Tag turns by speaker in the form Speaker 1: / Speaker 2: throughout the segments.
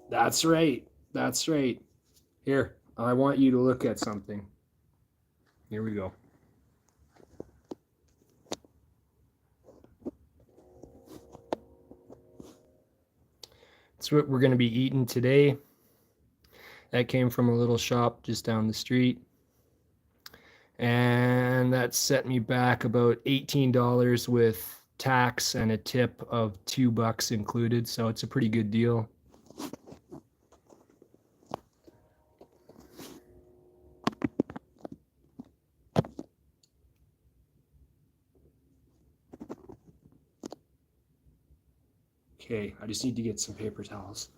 Speaker 1: That's right. That's right. Here, I want you to look at something. Here we go. That's what we're going to be eating today. That came from a little shop just down the street. And that set me back about $18 with tax and a tip of $2 included. So it's a pretty good deal. Okay, I just need to get some paper towels.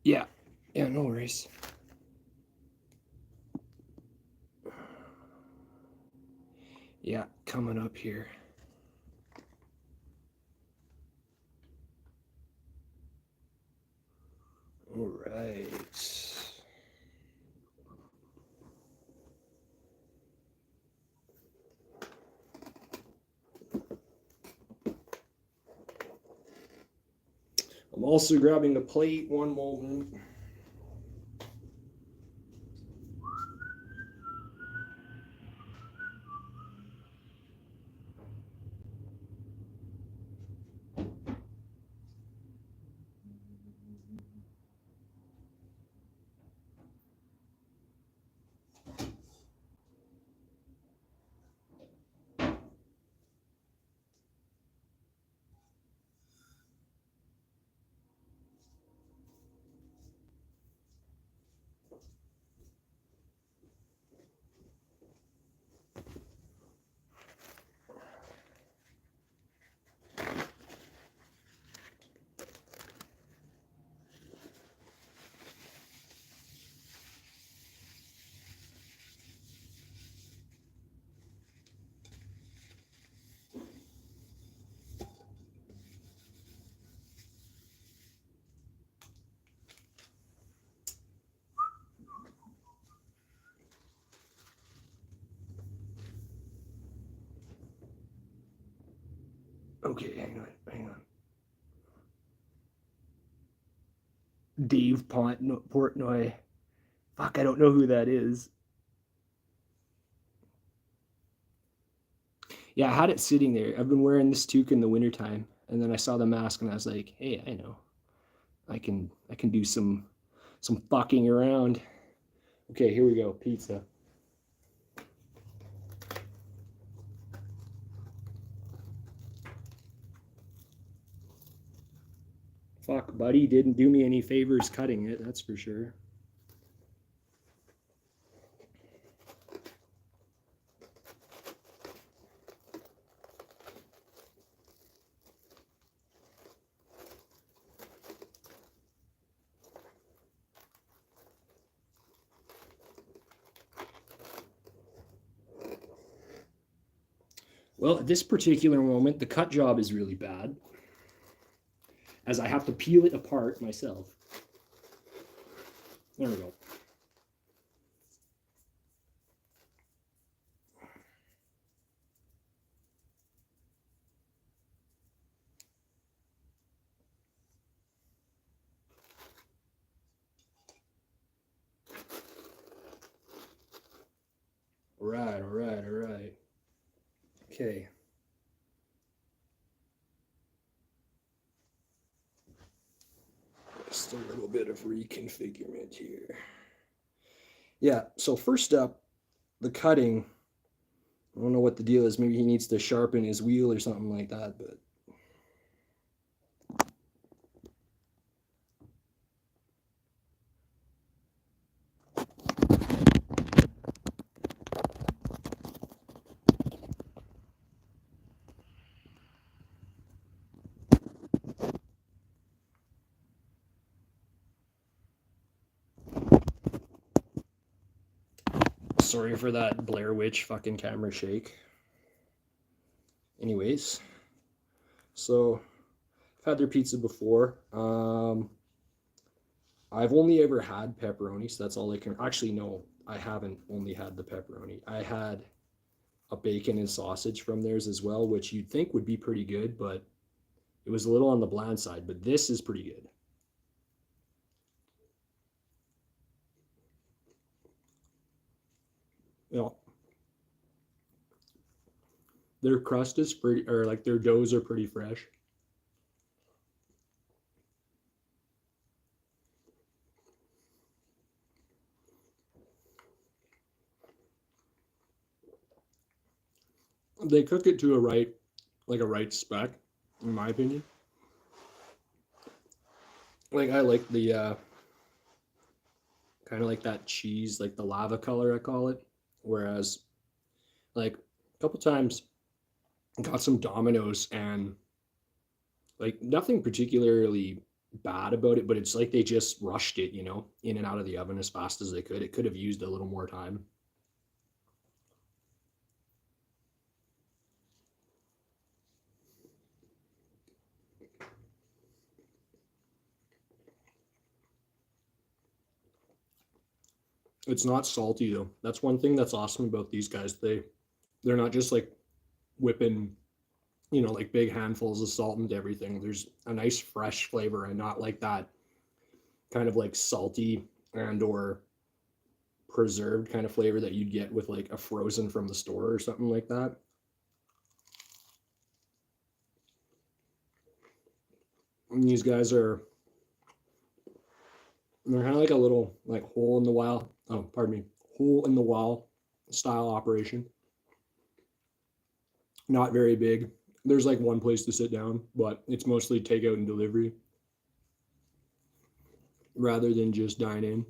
Speaker 1: Yeah, yeah, no worries. Yeah, coming up here. All right. I'm also grabbing a plate. One moment. Okay, hang on. Dave Portnoy. Fuck, I don't know who that is. Yeah, I had it sitting there. I've been wearing this toque in the wintertime, and then I saw the mask and I was like, hey, I know. I can do some fucking around. Okay, here we go. Pizza. Fuck, buddy didn't do me any favors cutting it, that's for sure. Well, at this particular moment, the cut job is really bad, as I have to peel it apart myself. There we go. All right, all right, all right. Okay. Just a little bit of reconfigurement here. Yeah, so first up, the cutting. I don't know what the deal is. Maybe he needs to sharpen his wheel or something like that, but Sorry for that Blair Witch fucking camera shake. Anyways, so I've had their pizza before. I've only ever had pepperoni, so that's all I can. Actually, no, I haven't only had the pepperoni. I had a bacon and sausage from theirs as well, which you'd think would be pretty good, but it was a little on the bland side. But this is pretty good. Yeah. Their crust is pretty, or like their doughs are pretty fresh. They cook it to a right spec, in my opinion. Like I like the kind of like that cheese, like the lava color I call it. Whereas like a couple times got some Domino's and like nothing particularly bad about it, but it's like they just rushed it, in and out of the oven as fast as they could. It could have used a little more time. It's not salty though. That's one thing that's awesome about these guys. They're not just like whipping, like big handfuls of salt into everything. There's a nice fresh flavor and not like that kind of like salty and or preserved kind of flavor that you'd get with like a frozen from the store or something like that. And these guys they're kind of like a little like hole in the wall. Oh, pardon me, hole in the wall style operation. Not very big. There's like one place to sit down, but it's mostly takeout and delivery rather than just dine in.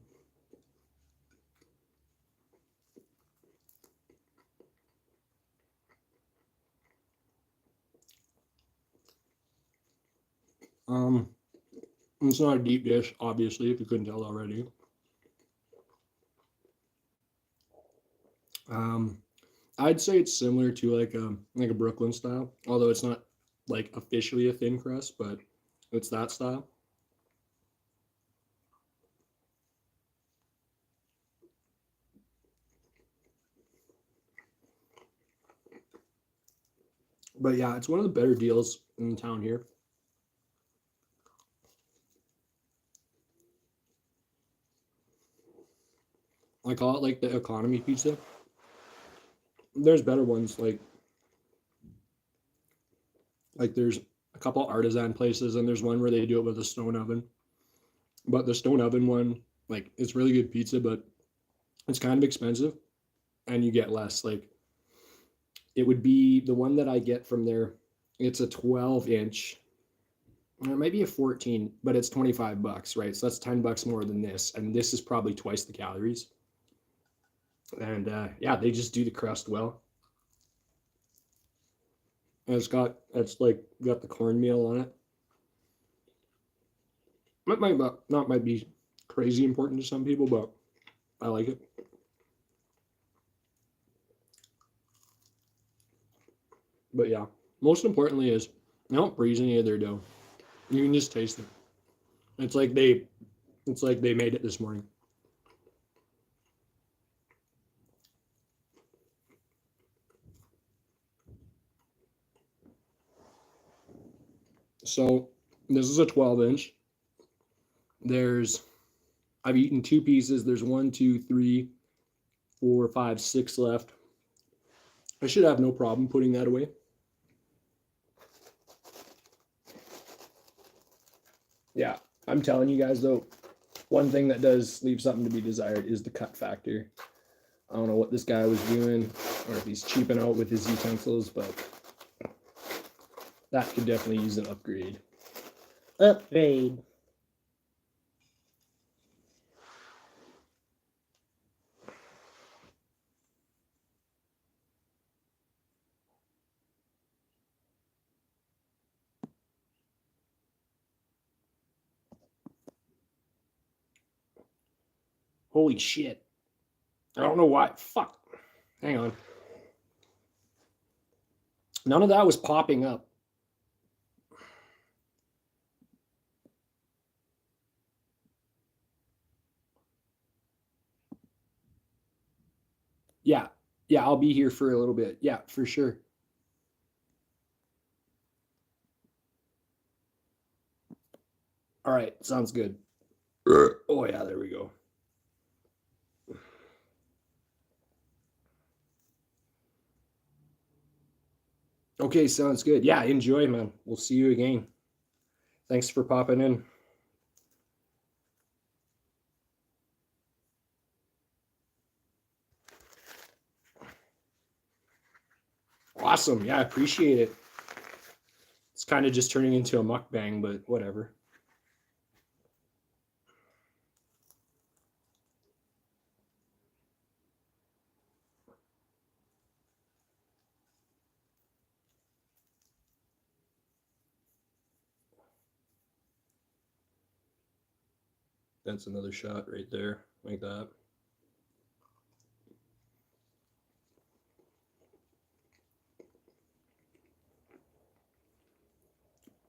Speaker 1: Um, it's not a deep dish, obviously, if you couldn't tell already. Um, I'd say it's similar to like a Brooklyn style, although it's not like officially a thin crust, but it's that style. But yeah, it's one of the better deals in town here. I call it like the economy pizza. There's better ones like there's a couple artisan places and there's one where they do it with a stone oven. But the stone oven one, like it's really good pizza, but it's kind of expensive and you get less. Like it would be the one that I get from there. It's a 12-inch. It might be a 14, but it's $25, right? So that's $10 more than this, and this is probably twice the calories. And yeah, they just do the crust well. And it's like got the cornmeal on it. That might not might be crazy important to some people, but I like it. But yeah, most importantly is they don't freeze any of their dough. You can just taste it. It's like they made it this morning. So this is a 12-inch. There's I've eaten two pieces. There's one, two, three, four, five, six left. I should have no problem putting that away. Yeah, I'm telling you guys though, one thing that does leave something to be desired is the cut factor. I don't know what this guy was doing or if he's cheaping out with his utensils, but that could definitely use an upgrade. Upgrade. Holy shit. I don't know why. Fuck. Hang on. None of that was popping up. Yeah. Yeah, I'll be here for a little bit. Yeah, for sure. All right, sounds good. Oh, yeah, there we go. Okay, sounds good. Yeah, enjoy, man. We'll see you again. Thanks for popping in. Awesome. Yeah, I appreciate it. It's kind of just turning into a mukbang, but whatever. That's another shot right there, like that.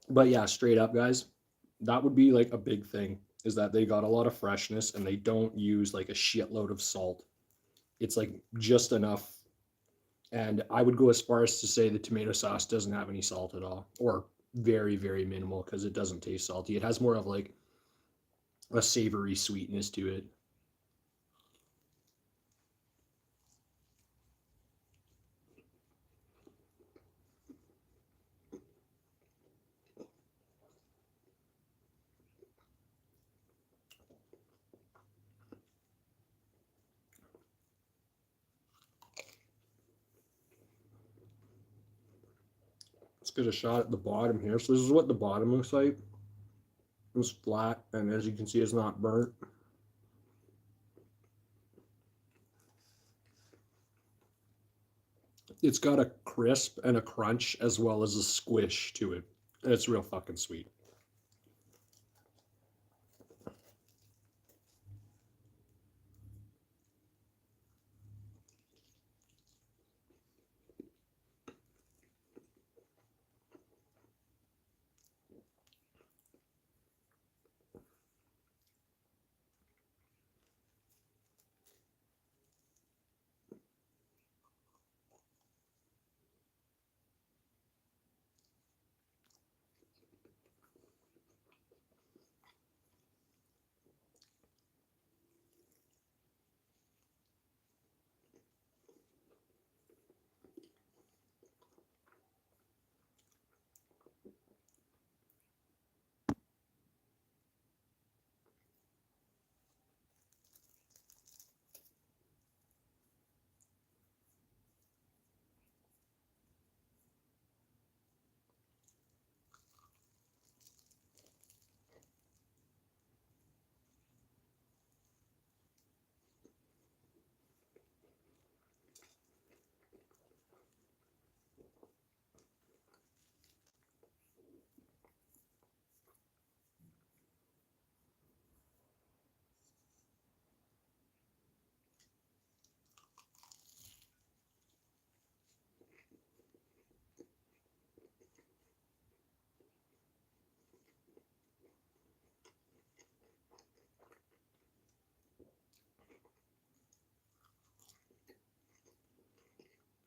Speaker 1: But yeah, straight up, guys, that would be like a big thing is that they got a lot of freshness and they don't use like a shitload of salt. It's like just enough. And I would go as far as to say the tomato sauce doesn't have any salt at all, or very, very minimal because it doesn't taste salty. It has more of like a savory sweetness to it. Let's get a shot at the bottom here. So this is what the bottom looks like. It's flat, and as you can see, it's not burnt. It's got a crisp and a crunch as well as a squish to it. And it's real fucking sweet.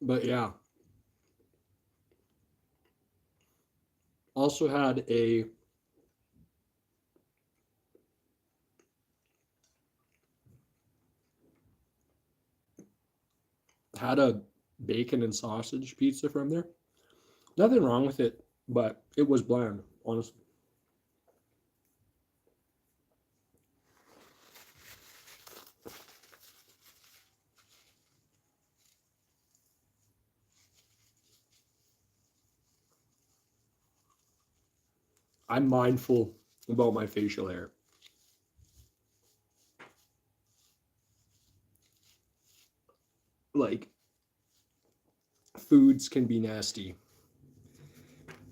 Speaker 1: But yeah, also had a bacon and sausage pizza from there. Nothing wrong with it, but it was bland, honestly. I'm mindful about my facial hair. Like, foods can be nasty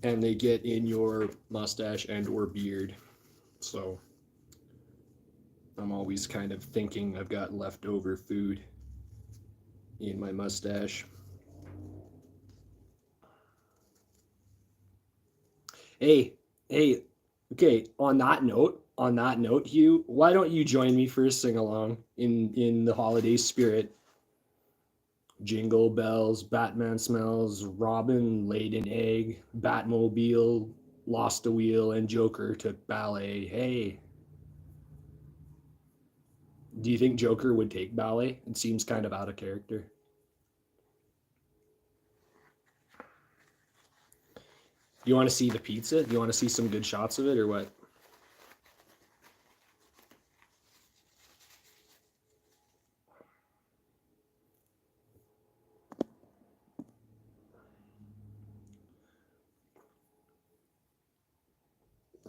Speaker 1: and they get in your mustache and or beard. So I'm always kind of thinking I've got leftover food. in my mustache. Hey, hey, okay, on that note, Hugh, why don't you join me for a sing along in the holiday spirit? Jingle bells, Batman smells, Robin laid an egg, Batmobile lost a wheel, and Joker took ballet. Hey, do you think Joker would take ballet? It seems kind of out of character. You want to see the pizza? You want to see some good shots of it or what?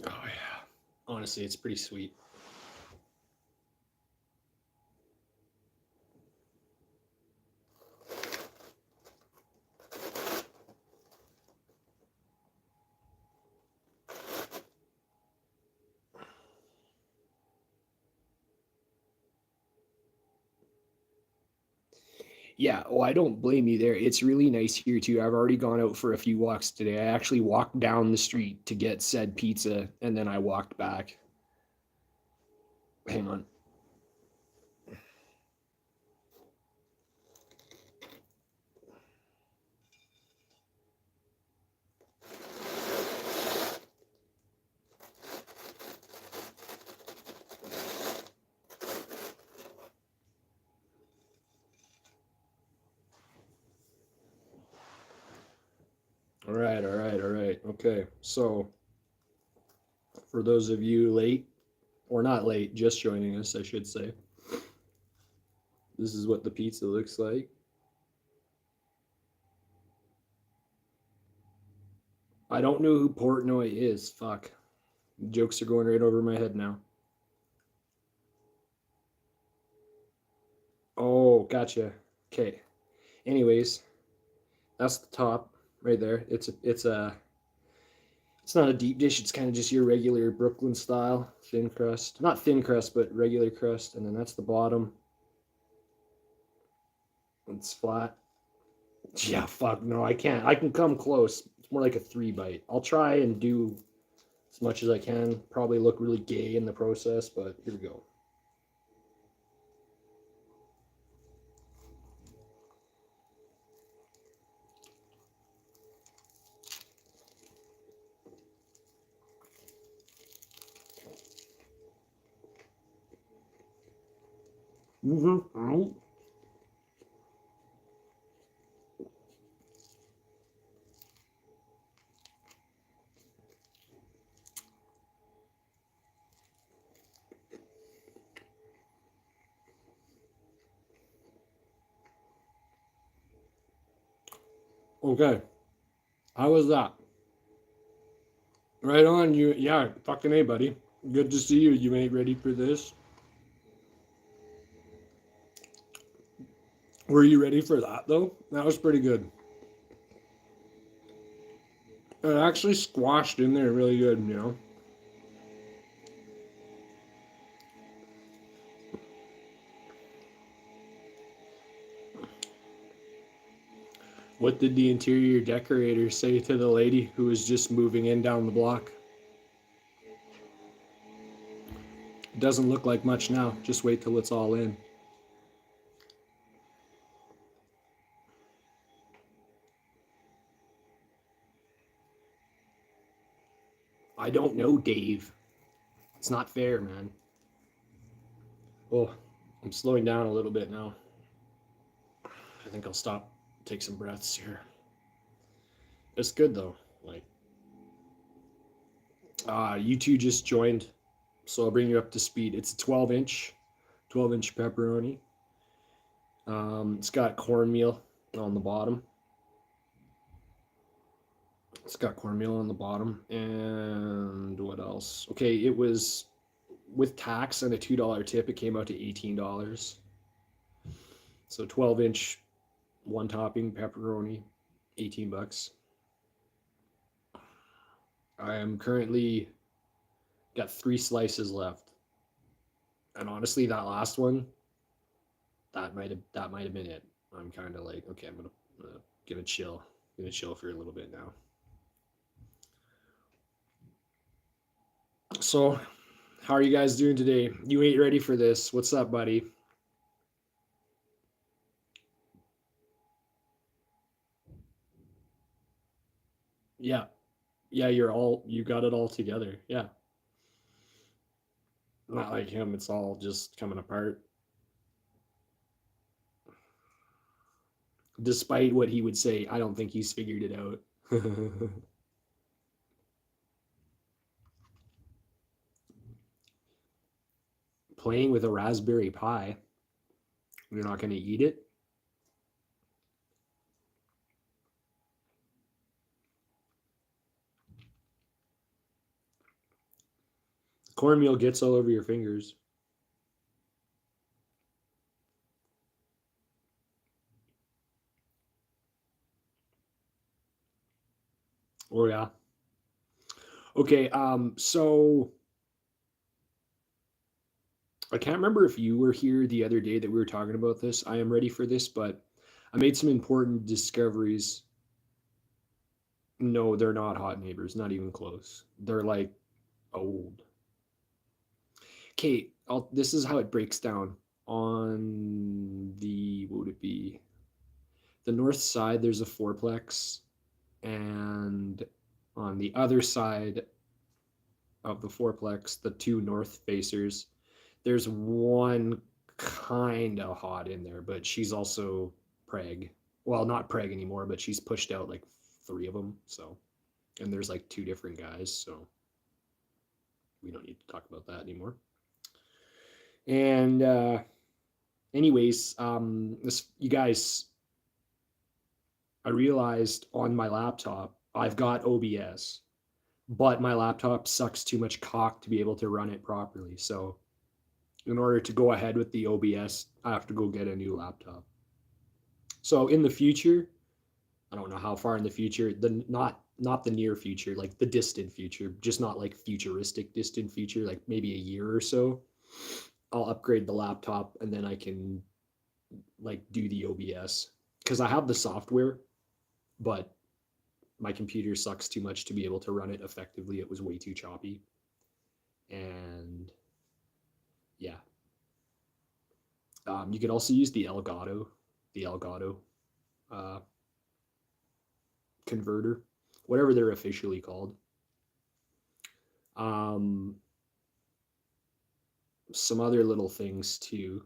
Speaker 1: Oh yeah. Honestly, it's pretty sweet. Yeah, oh, I don't blame you there. It's really nice here too. I've already gone out for a few walks today. I actually walked down the street to get said pizza and then I walked back. Hang on. All right, all right, all right. Okay. So, for those of you late or not late, just joining us, I should say, this is what the pizza looks like. I don't know who Portnoy is. Fuck. Jokes are going right over my head now. Oh, gotcha. Okay. Anyways, that's the top right there. It's not a deep dish. It's kind of just your regular Brooklyn style thin crust. Not thin crust, but regular crust. And then that's the bottom. It's flat. Yeah, fuck no, I can't. I can come close. It's more like a 3 bite. I'll try and do as much as I can. Probably look really gay in the process, but here we go. Mm-hmm. Okay. How was that? Right on, you. Yeah, fucking A, buddy. Good to see you. You ain't ready for this. Were you ready for that, though? That was pretty good. It actually squashed in there really good, you know? What did the interior decorator say to the lady who was just moving in down the block? It doesn't look like much now. Just wait till it's all in. I don't know, Dave. It's not fair, man. Oh, I'm slowing down a little bit now. I think I'll stop, take some breaths here. It's good though. Like, you two just joined, so I'll bring you up to speed. It's a 12-inch pepperoni. It's got cornmeal on the bottom. It's got cornmeal on the bottom, and what else? Okay, it was with tax and a $2 tip. It came out to $18. So 12-inch, one topping pepperoni, $18. I am currently got 3 slices left, and honestly, that last one, that might have been it. I'm kind of like, okay, I'm gonna chill, for a little bit now. So, how are you guys doing today? You ain't ready for this. What's up, buddy? Yeah, yeah, you got it all together. Yeah, not like him. It's all just coming apart. Despite what he would say, I don't think he's figured it out. Playing with a Raspberry Pi, you're not going to eat it? Cornmeal gets all over your fingers. Oh yeah. Okay, so I can't remember if you were here the other day that we were talking about this. I am ready for this, but I made some important discoveries. No, they're not hot neighbors, not even close. They're like old. Okay, this is how it breaks down. On the, what would it be? The north side, there's a fourplex, and on the other side of the fourplex, the two north facers, there's one kind of hot in there, but she's also preg. Well, not preg anymore, but she's pushed out like three of them. So, and there's like two different guys. So we don't need to talk about that anymore. And anyways, this you guys, I realized on my laptop I've got OBS, but my laptop sucks too much cock to be able to run it properly. So in order to go ahead with the OBS, I have to go get a new laptop. So in the future, I don't know how far in the future, the not the near future, like the distant future, just not like futuristic distant future, like maybe a year or so, I'll upgrade the laptop and then I can like do the OBS because I have the software, but my computer sucks too much to be able to run it effectively. It was way too choppy. And yeah, you could also use the Elgato uh, converter, whatever they're officially called. Um, some other little things too.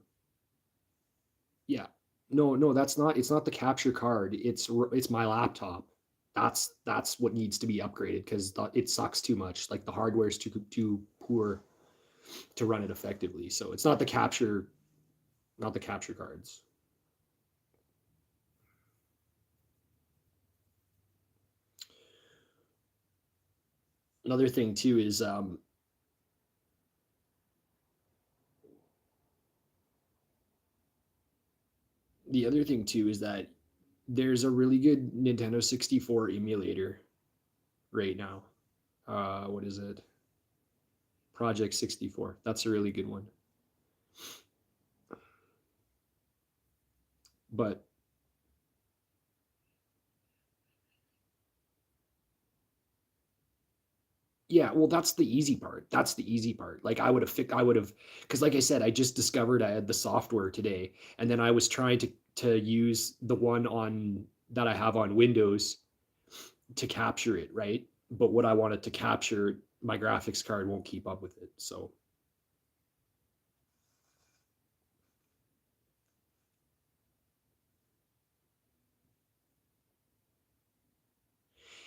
Speaker 1: Yeah, no, that's not. It's not the capture card. It's my laptop. That's what needs to be upgraded because it sucks too much. Like the hardware is too poor to run it effectively. So it's not the capture, not the capture cards. Another thing too is the other thing too is that there's a really good Nintendo 64 emulator right now. What is it? Project 64. That's a really good one. But yeah, well, that's the easy part. That's the easy part. Like I would have, because like I said, I just discovered I had the software today, and then I was trying to use the one on that I have on Windows to capture it, right? But what I wanted to capture, my graphics card won't keep up with it. So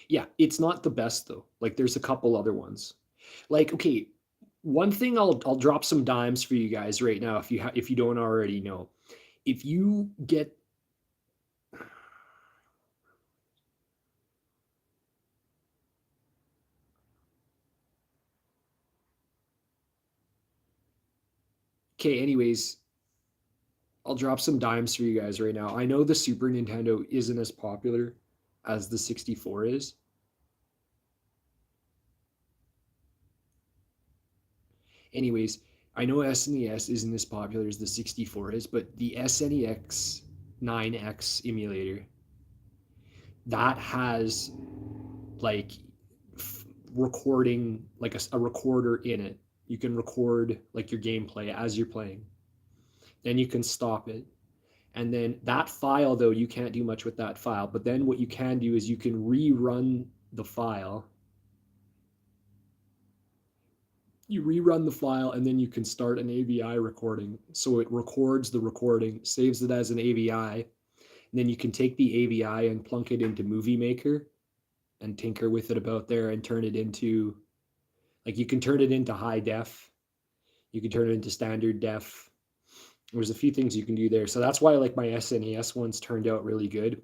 Speaker 1: yeah, it's not the best though. Like there's a couple other ones. Like okay, one thing I'll drop some dimes for you guys right now if you don't already know. If you get okay, anyways, I'll drop some dimes for you guys right now. I know the Super Nintendo isn't as popular as the 64 is. Anyways, I know SNES isn't as popular as the 64 is, but the SNEX 9X emulator that has like recording, like a recorder in it. You can record like your gameplay as you're playing. Then you can stop it. And then that file, though, you can't do much with that file. But then what you can do is you can rerun the file. You rerun the file, and then you can start an AVI recording. So it records the recording, saves it as an AVI, and then you can take the AVI and plunk it into Movie Maker and tinker with it about there and turn it into, like, you can turn it into high def, you can turn it into standard def. There's a few things you can do there. So that's why like my SNES ones turned out really good.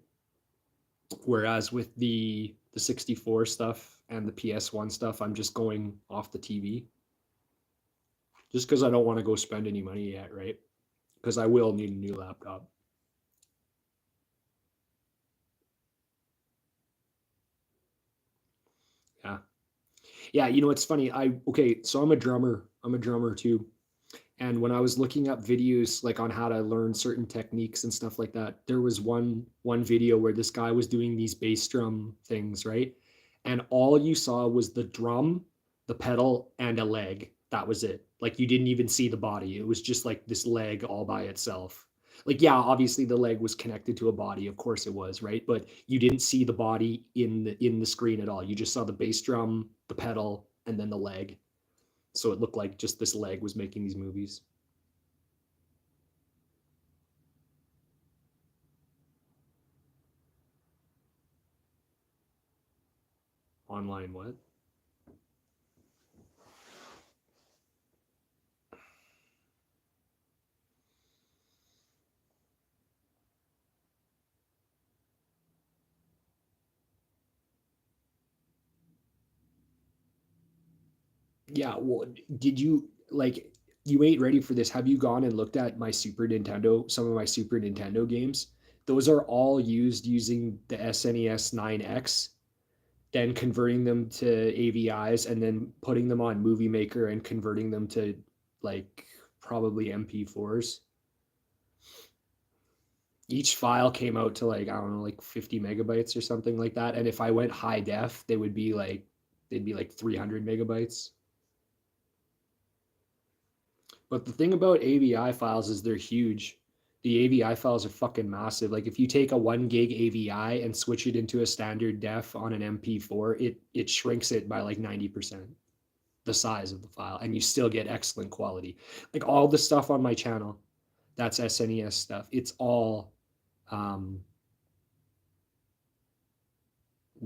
Speaker 1: Whereas with the 64 stuff and the PS1 stuff, I'm just going off the TV. Just because I don't want to go spend any money yet, right? Because I will need a new laptop. Yeah. Yeah, you know, it's funny. Okay, so I'm a drummer. I'm a drummer too. And when I was looking up videos like on how to learn certain techniques and stuff like that, there was one video where this guy was doing these bass drum things, right? And all you saw was the drum, the pedal, and a leg. That was it. Like you didn't even see the body. It was just like this leg all by itself. Like, yeah, obviously the leg was connected to a body, of course it was, right? But you didn't see the body in the screen at all. You just saw the bass drum, the pedal, and then the leg. So it looked like just this leg was making these movies. Online what? Yeah, well, did you like, you ain't ready for this. Have you gone and looked at my Super Nintendo, some of my Super Nintendo games? Those are all used using the SNES 9X, then converting them to AVIs and then putting them on Movie Maker and converting them to like probably MP4s. Each file came out to like, I don't know, like 50 megabytes or something like that. And if I went high def, they'd be like 300 megabytes. But the thing about AVI files is they're huge. The AVI files are fucking massive. Like if you take a 1 gig AVI and switch it into a standard def on an MP4, it shrinks it by like 90% the size of the file, and you still get excellent quality. Like all the stuff on my channel, that's SNES stuff. It's all what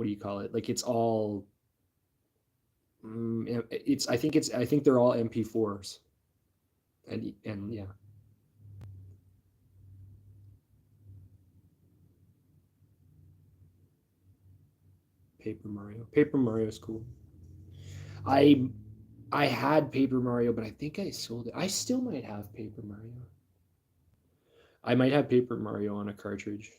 Speaker 1: do you call it? Like it's all it's I think they're all MP4s. And yeah, Paper Mario. Paper Mario is cool. I I had Paper Mario, but I think I sold it. I still might have Paper Mario. I might have Paper Mario on a cartridge.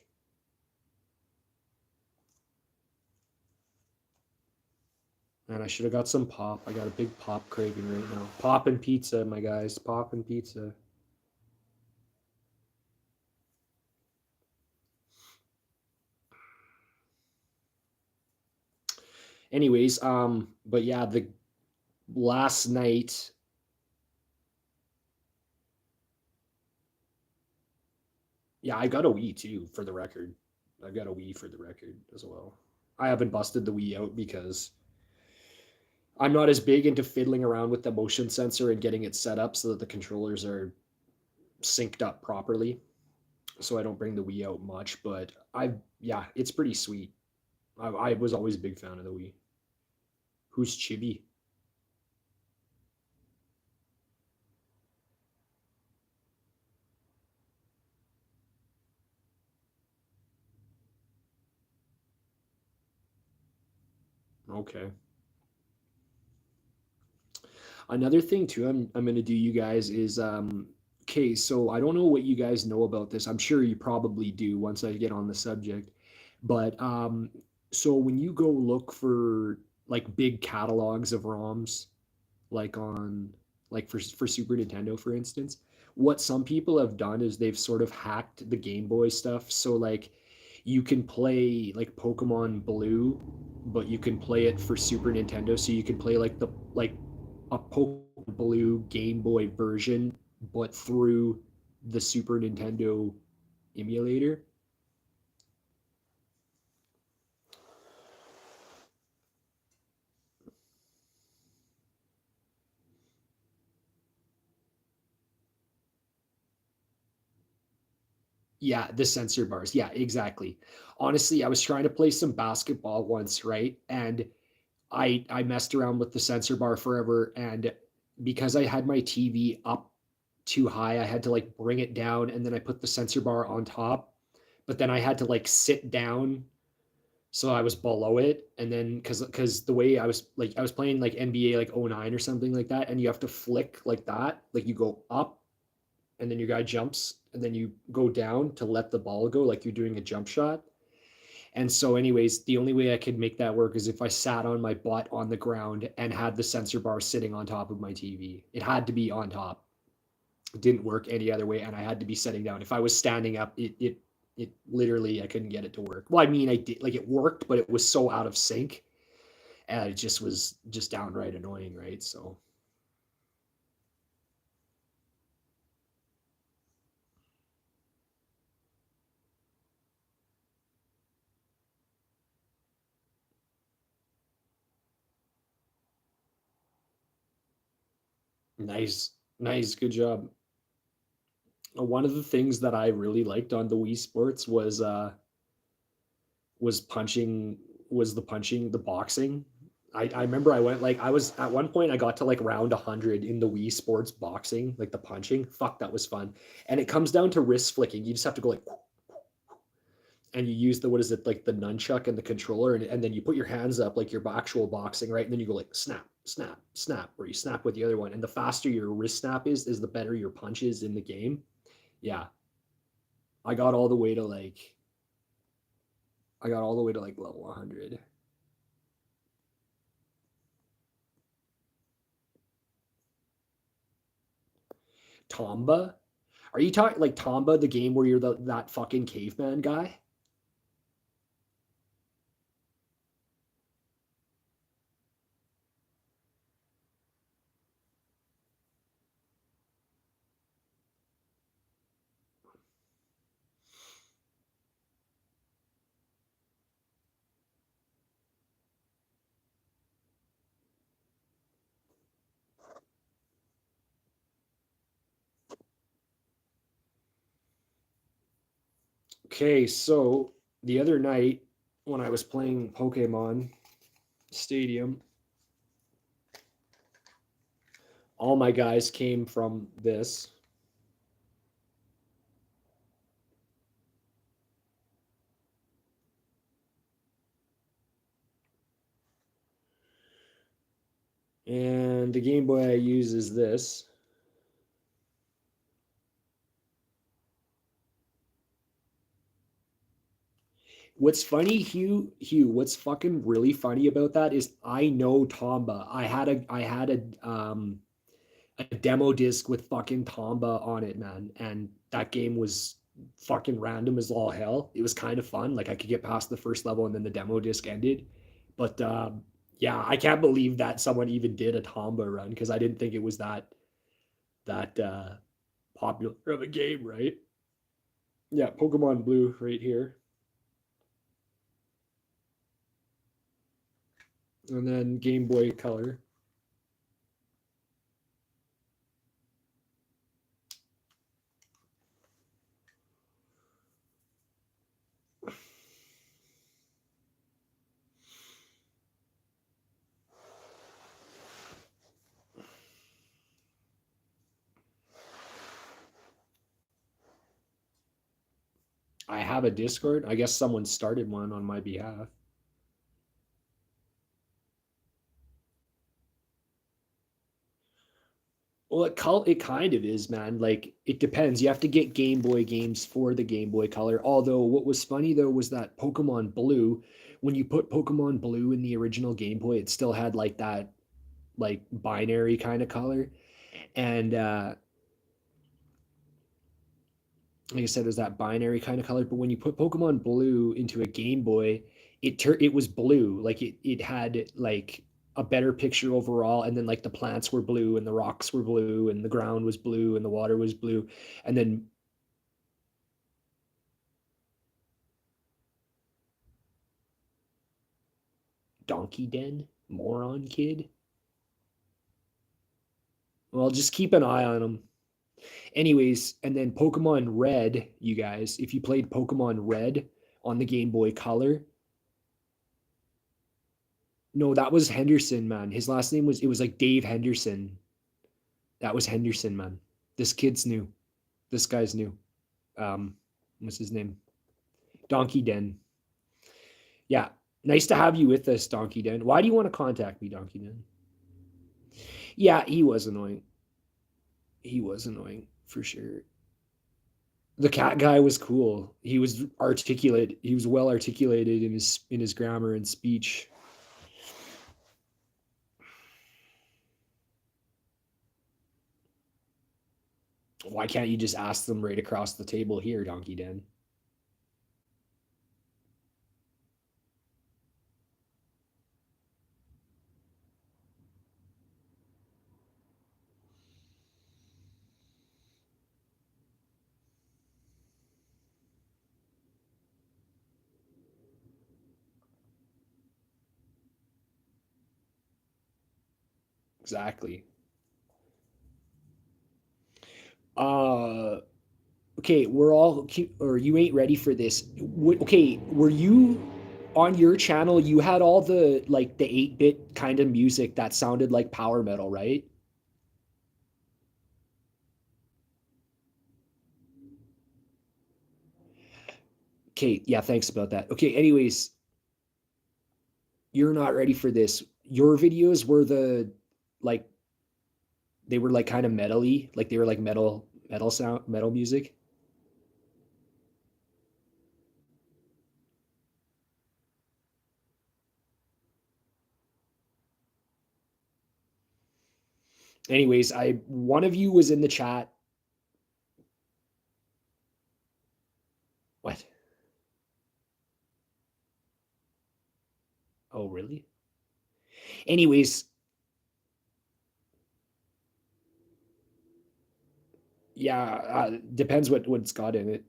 Speaker 1: And I should have got some pop. I got a big pop craving right now. Pop and pizza, my guys. Pop and pizza. Anyways, but yeah, the last night, yeah, I got a Wii too, for the record. I got a Wii for the record as well. I haven't busted the Wii out because I'm not as big into fiddling around with the motion sensor and getting it set up so that the controllers are synced up properly. So I don't bring the Wii out much, but yeah, it's pretty sweet. I was always a big fan of the Wii. Who's Chibi? Okay. Another thing too, I'm gonna do, you guys, is okay, so I don't know what you guys know about this. I'm sure you probably do once I get on the subject. But so when you go look for like big catalogs of ROMs, like on, like for Super Nintendo, for instance, what some people have done is they've sort of hacked the Game Boy stuff. So like you can play like Pokemon Blue, but you can play it for Super Nintendo. So you can play like the like a Pokemon Blue Game Boy version, but through the Super Nintendo emulator. Yeah, the sensor bars. Yeah, exactly. Honestly, I was trying to play some basketball once, right? And I messed around with the sensor bar forever, and because I had my TV up too high, I had to like bring it down, and then I put the sensor bar on top, but then I had to like sit down so I was below it, and then because the way I was playing like NBA like '09 or something like that, and you have to flick like that, like you go up and then your guy jumps and then you go down to let the ball go like you're doing a jump shot. And so, anyways, the only way I could make that work is if I sat on my butt on the ground and had the sensor bar sitting on top of my TV. It had to be on top. It didn't work any other way, and I had to be sitting down. If I was standing up, it literally I couldn't get it to work. Well, I mean, I did like it worked, but it was so out of sync, and it just was just downright annoying, right? So nice, nice, good job. One of the things that I really liked on the Wii Sports was punching was the punching the boxing. I remember I went like I was at one point I got to like round 100 in the Wii Sports boxing, like the punching. Fuck, that was fun. And it comes down to wrist flicking. You just have to go like and you use the what is it like the nunchuck and the controller and then you put your hands up like your actual boxing, right? And then you go like snap, snap, snap, or you snap with the other one. And the faster your wrist snap is the better your punch is in the game. Yeah. I got all the way to like I got all the way to like level 100. Tomba? Are you talking like Tomba, the game where you're that fucking caveman guy? Okay, so the other night when I was playing Pokemon Stadium, all my guys came from this. And the Game Boy I use is this. What's funny, Hugh, what's fucking really funny about that is I know Tomba. I had a demo disc with fucking Tomba on it, man. And that game was fucking random as all hell. It was kind of fun. Like I could get past the first level and then the demo disc ended. But yeah, I can't believe that someone even did a Tomba run because I didn't think it was that popular of a game, right? Yeah, Pokemon Blue right here. And then Game Boy Color. I have a Discord. I guess someone started one on my behalf. Well, it kind of is, man. Like it depends. You have to get Game Boy games for the Game Boy Color. Although what was funny though was that Pokemon Blue, when you put Pokemon Blue in the original Game Boy, it still had like that like binary kind of color. And like I said, it was that binary kind of color. But when you put Pokemon Blue into a Game Boy, it was blue. Like it had like a better picture overall, and then like the plants were blue and the rocks were blue and the ground was blue and the water was blue, and then Donkey Den, moron kid. Well, just keep an eye on them. Anyways, and then Pokemon Red, you guys, if you played Pokemon Red on the Game Boy Color, no, that was Henderson, man. His last name was, it was like Dave Henderson. That was Henderson, man. This kid's new. This guy's new. What's his name? Donkey Den. Yeah, nice to have you with us, Donkey Den. Why do you want to contact me, Donkey Den? Yeah, he was annoying. He was annoying for sure. The cat guy was cool. He was articulate. He was well articulated in his grammar and speech. Why can't you just ask them right across the table here, Donkey Den? Exactly. Uh, okay, we're all, or you ain't ready for this. Okay, were you on your channel? You had all the like the 8-bit kind of music that sounded like power metal, right? Okay, yeah, thanks about that. Okay, anyways, you're not ready for this. Your videos were the like they were like kind of metally, like they were like metal sound, metal music. Anyways, I one of you was in the chat. What? Oh, really? Anyways, yeah, depends what's got in it.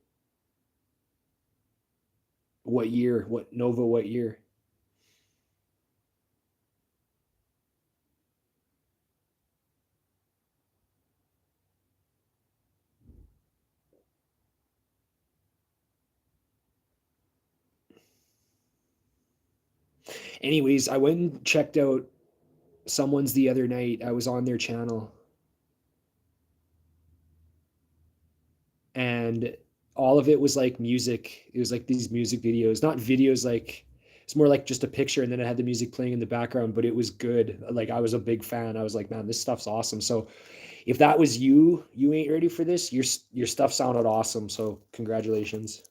Speaker 1: What year? What Nova? What year? Anyways, I went and checked out someone's the other night. I was on their channel, and all of it was like music. It was like these music videos, not videos like it's more like just a picture and then it had the music playing in the background, but it was good. Like I was a big fan. I was like, man, this stuff's awesome. So if that was you, you ain't ready for this. Your stuff sounded awesome. So congratulations.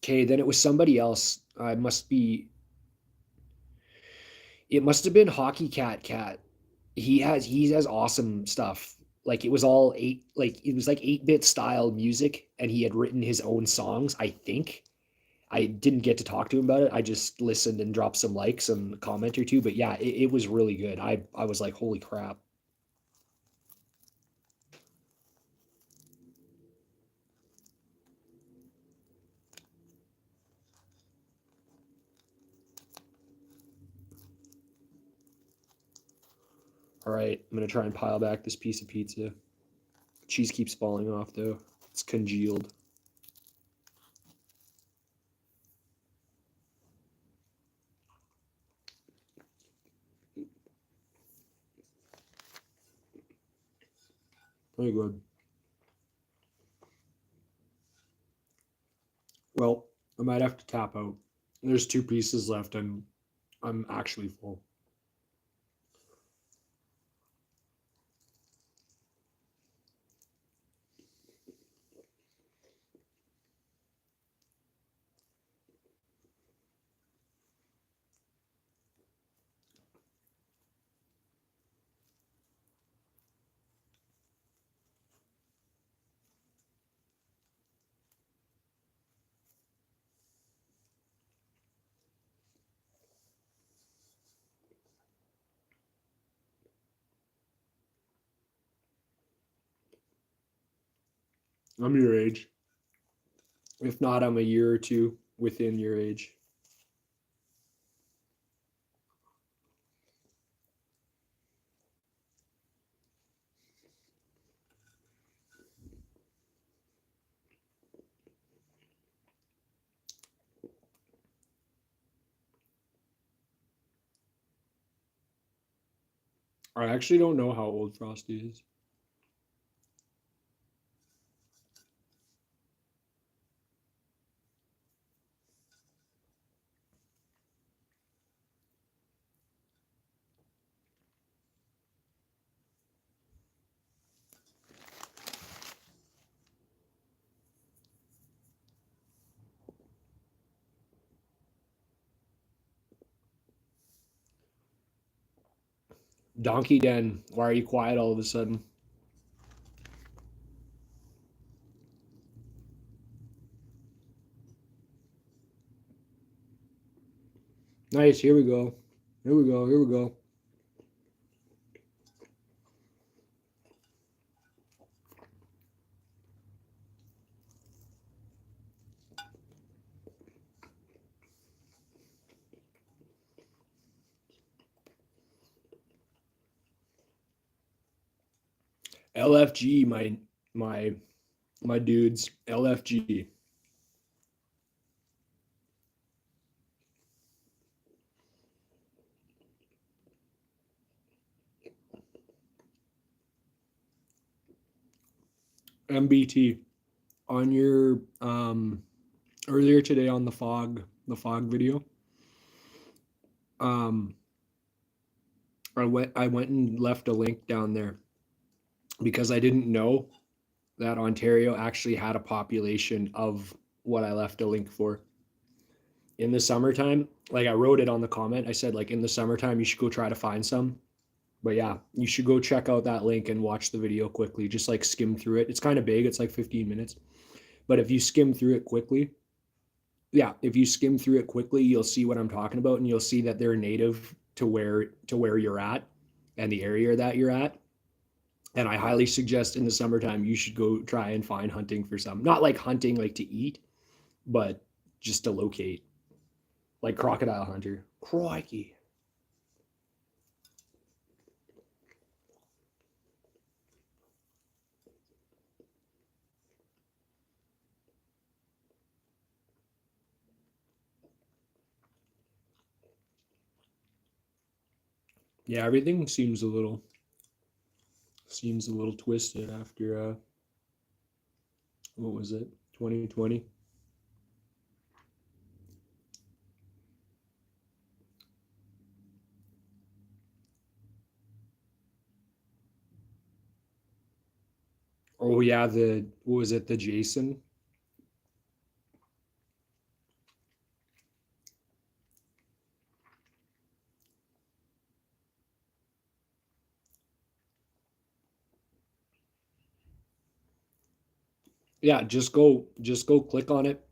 Speaker 1: Okay, then it was somebody else. I must be it must have been Hockey Cat. He has awesome stuff. Like it was all eight like it was like 8-bit style music and he had written his own songs, I think. I didn't get to talk to him about it. I just listened and dropped some likes and a comment or two. But yeah, it was really good. I was like, holy crap. All right, I'm gonna try and pile back this piece of pizza. Cheese keeps falling off though. It's congealed. Very good. Well, I might have to tap out. There's 2 pieces left and I'm actually full. I'm your age. If not, I'm a year or two within your age. I actually don't know how old Frosty is. Donkey Den, why are you quiet all of a sudden? Nice, here we go. Here we go, here we go. LFG, my dudes. LFG. MBT. On your earlier today on the fog video. Um I went and left a link down there because I didn't know that Ontario actually had a population of what I left a link for. In the summertime, like I wrote it on the comment, I said like in the summertime you should go try to find some. But yeah, you should go check out that link and watch the video quickly. Just like skim through it. It's kind of big, it's like 15 minutes. But if you skim through it quickly, yeah, if you skim through it quickly, you'll see what I'm talking about and you'll see that they're native to where you're at and the area that you're at. And I highly suggest in the summertime you should go try and find hunting for some. Not like hunting like to eat, but just to locate. Like crocodile hunter. Crikey. Yeah, everything seems a little twisted after what was it? 2020. Oh yeah, the what was it? The Jason. Yeah, just go click on it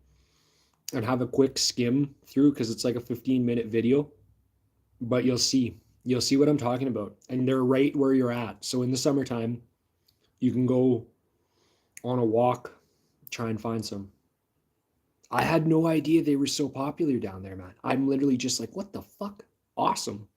Speaker 1: and have a quick skim through because it's like a 15-minute video, but you'll see what I'm talking about. And they're right where you're at. So in the summertime, you can go on a walk, try and find some. I had no idea they were so popular down there, man. I'm literally just like, what the fuck? Awesome.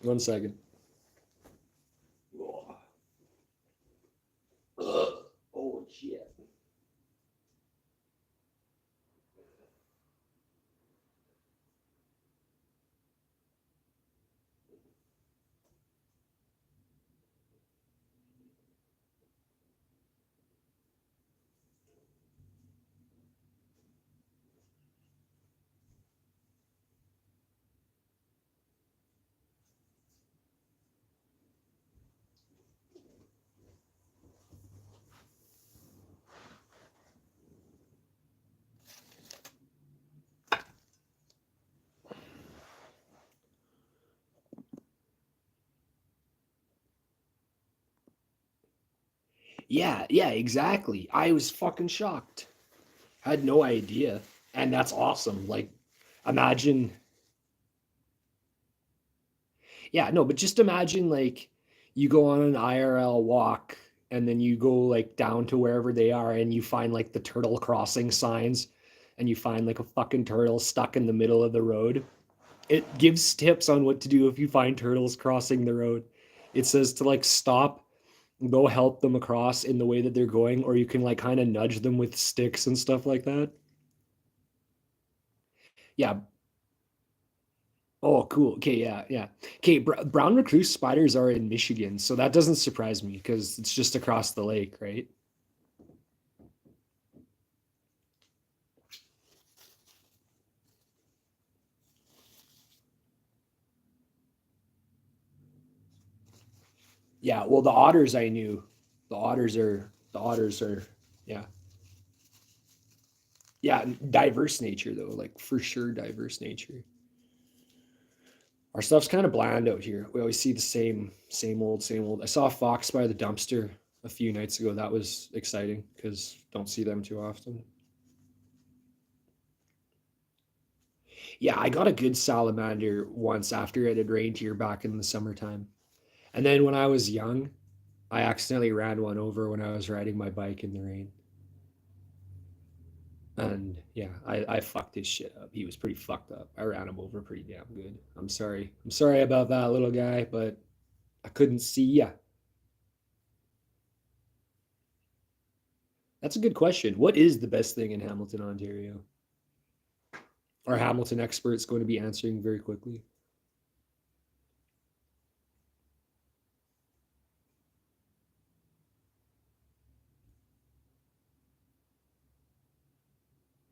Speaker 1: One second. Oh shit. Yeah, yeah, exactly. I was fucking shocked. I had no idea. And that's awesome. Like, imagine, yeah, no, but just imagine like you go on an IRL walk and then you go like down to wherever they are and you find like the turtle crossing signs and you find like a fucking turtle stuck in the middle of the road. It gives tips on what to do if you find turtles crossing the road. It says to like stop, go help them across in the way that they're going, or you can like kind of nudge them with sticks and stuff like that. Yeah. Oh, cool. Okay, yeah, yeah. Okay, brown recluse spiders are in Michigan, so that doesn't surprise me because it's just across the lake, right? Yeah, well, the otters I knew. The otters are, yeah. Yeah, diverse nature though, like for sure diverse nature. Our stuff's kind of bland out here. We always see the same old, same old. I saw a fox by the dumpster a few nights ago. That was exciting because don't see them too often. Yeah, I got a good salamander once after it had rained here back in the summertime. And then when I was young, I accidentally ran one over when I was riding my bike in the rain. And yeah, I fucked his shit up. He was pretty fucked up. I ran him over pretty damn good. I'm sorry. I'm sorry about that little guy, but I couldn't see ya. That's a good question. What is the best thing in Hamilton, Ontario? Our Hamilton expert's going to be answering very quickly.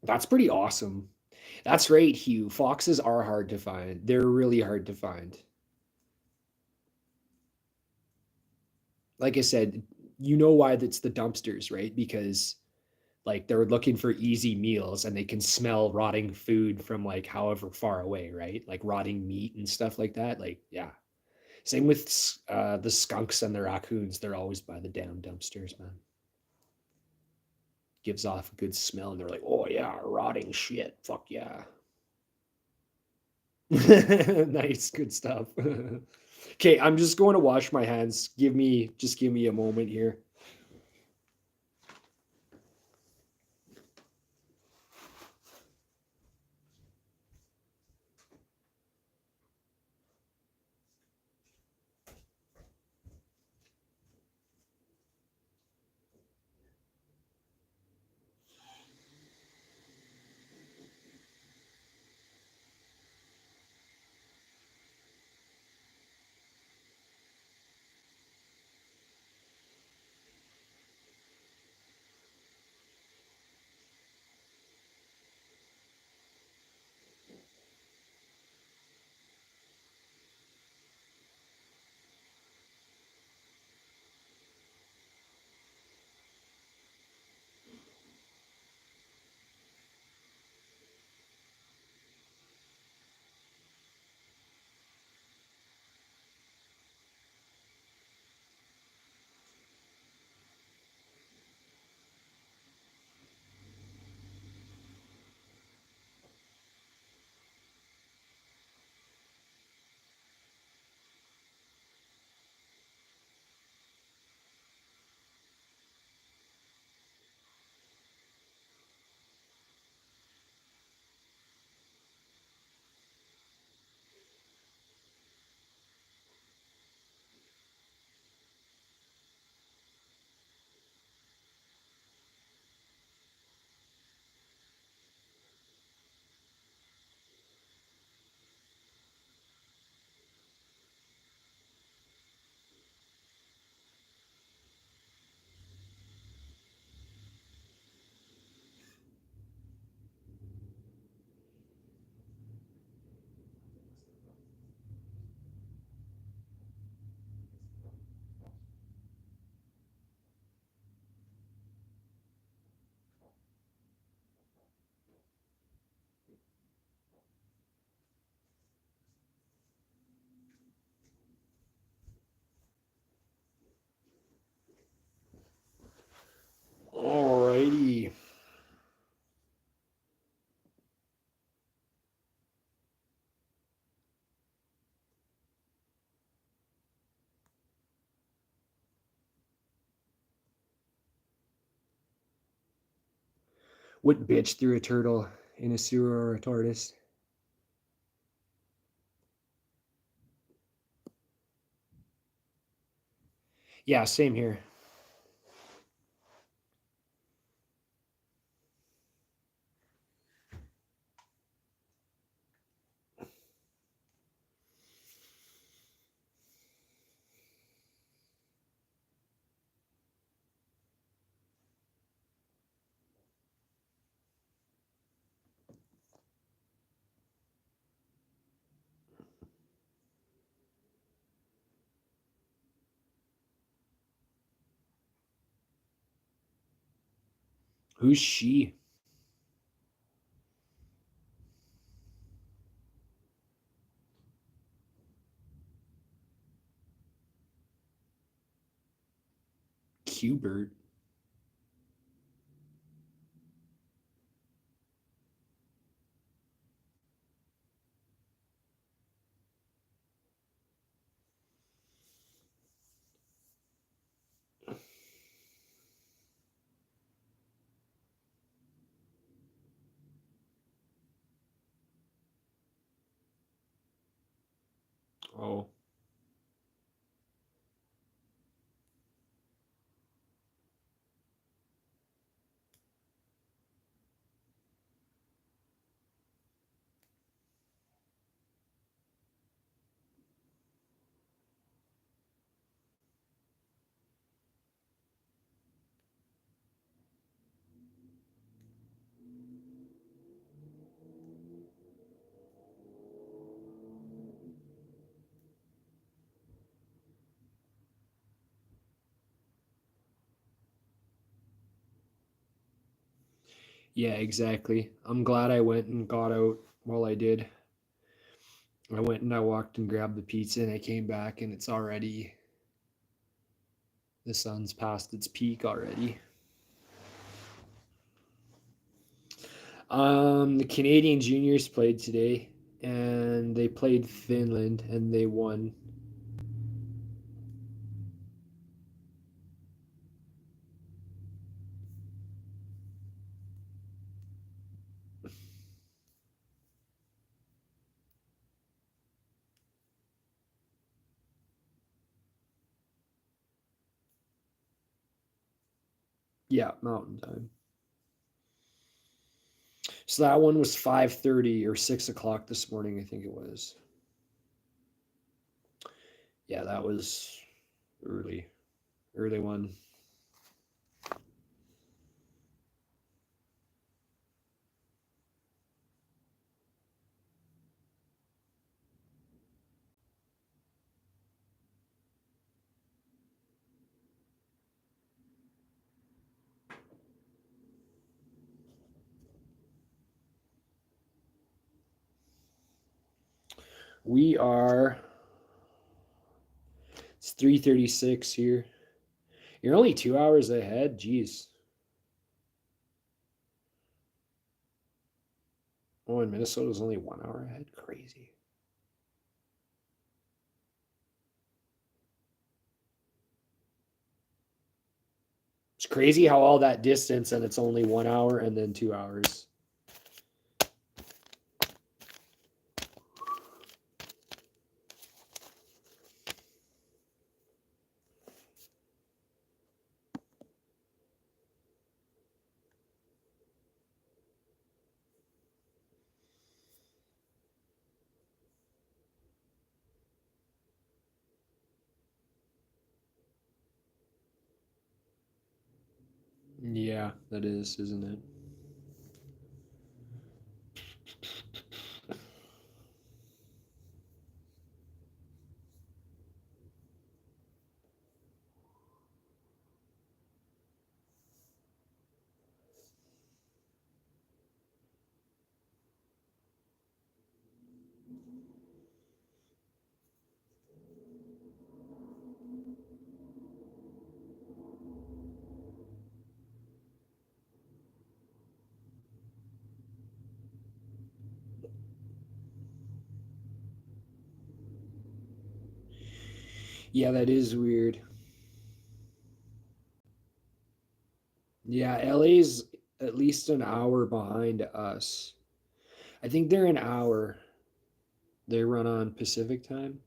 Speaker 1: That's pretty awesome. That's right, Hugh. Foxes are hard to find. They're really hard to find. Like I said, you know why that's the dumpsters, right? Because like they're looking for easy meals and they can smell rotting food from like however far away, right? Like rotting meat and stuff like that. Like, yeah. Same with the skunks and the raccoons. They're always by the damn dumpsters, man. Gives off a good smell, and they're like, "Oh yeah, rotting shit. Fuck yeah." Nice, good stuff. Okay, I'm just going to wash my hands. Give me a moment here. What bitch threw a turtle in a sewer or a tortoise? Yeah, same here. Who's she? Cubert. Oh. Yeah, exactly. I'm glad I went and got out while I did. I went and I walked and grabbed the pizza and I came back and it's already the sun's past its peak already. The Canadian juniors played today and they played Finland and they won. Yeah, mountain time. So that one was 5:30 or 6 o'clock this morning, I think it was. Yeah, that was early. Early one. We are it's 3:36 here. You're only 2 hours ahead. Jeez. Oh, and Minnesota's only 1 hour ahead. Crazy. It's crazy how all that distance and it's only 1 hour and then 2 hours. Yeah, that is, isn't it? Yeah, that is weird. Yeah, LA's at least an hour behind us. I think they're an hour. They run on Pacific time.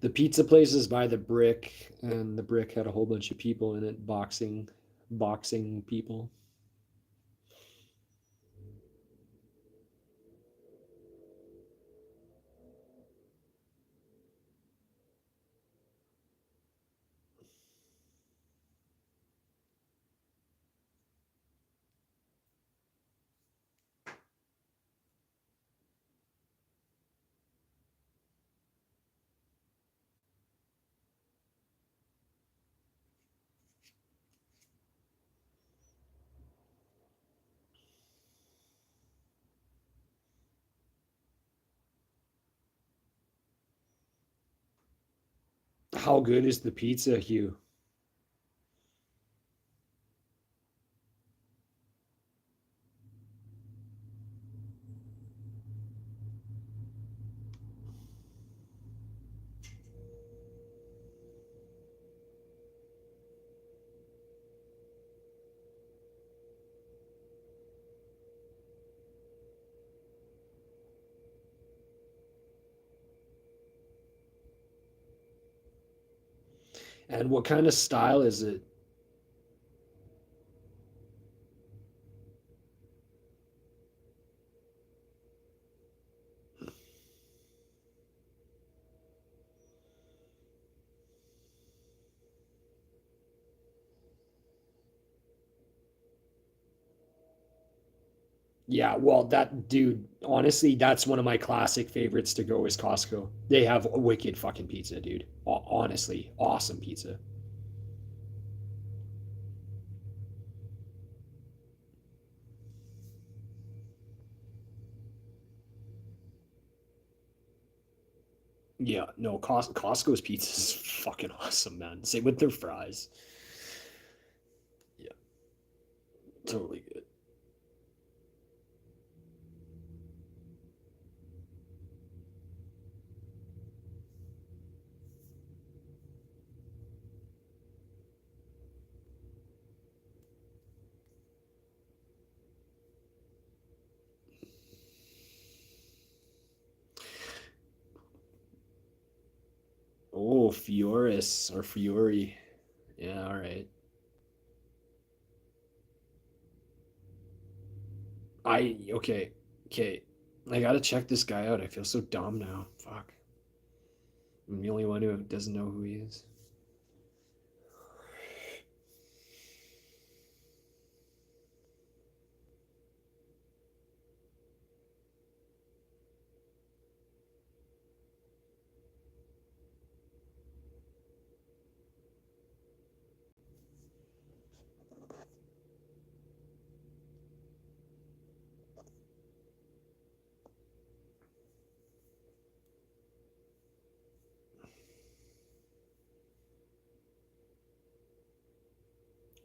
Speaker 1: The pizza place is by the Brick, and the Brick had a whole bunch of people in it, boxing people. How good is the pizza, Hugh? And what kind of style is it? Yeah, well, that dude, honestly, that's one of my classic favorites to go is Costco. They have a wicked fucking pizza, dude. Honestly, awesome pizza. Yeah, no, Costco's pizza is fucking awesome, man. Same with their fries. Yeah, totally good. Oh, Fioris or Fiore. Yeah, all right. Okay, okay. I gotta check this guy out. I feel so dumb now. Fuck. I'm the only one who doesn't know who he is.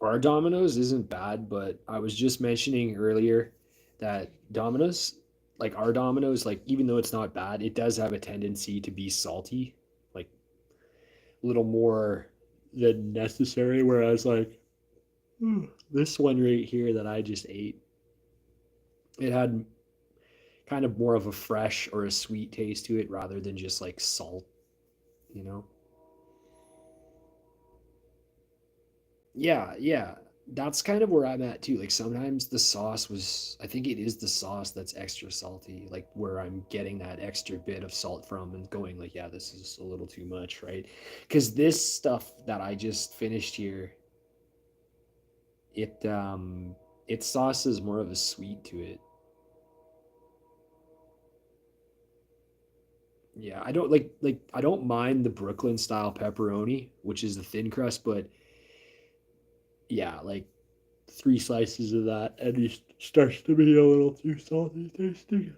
Speaker 1: Our Domino's isn't bad, but I was just mentioning earlier that Domino's, like our Domino's, like even though it's not bad, it does have a tendency to be salty, like a little more than necessary. Whereas like this one right here that I just ate, it had kind of more of a fresh or a sweet taste to it rather than just like salt, you know? Yeah, yeah. That's kind of where I'm at too. Like sometimes the sauce was, I think it is the sauce that's extra salty, like where I'm getting that extra bit of salt from and going like, yeah, this is a little too much, right? Because this stuff that I just finished here, it its sauce is more of a sweet to it. Yeah, I don't I don't mind the Brooklyn style pepperoni, which is the thin crust, but yeah, like three slices of that and it starts to be a little too salty tasting.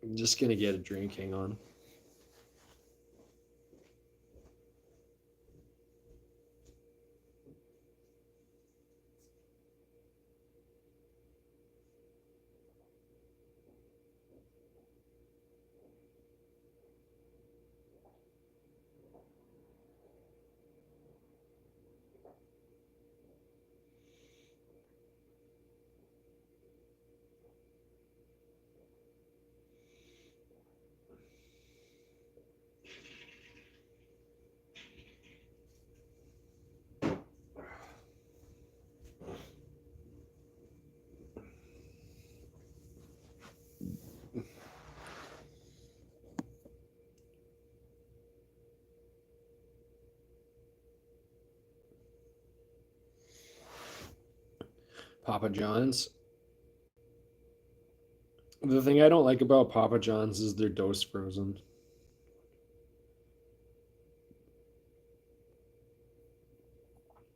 Speaker 1: I'm just gonna get a drink. Hang on.
Speaker 2: Papa John's. The thing I don't like about Papa John's is their dough's frozen.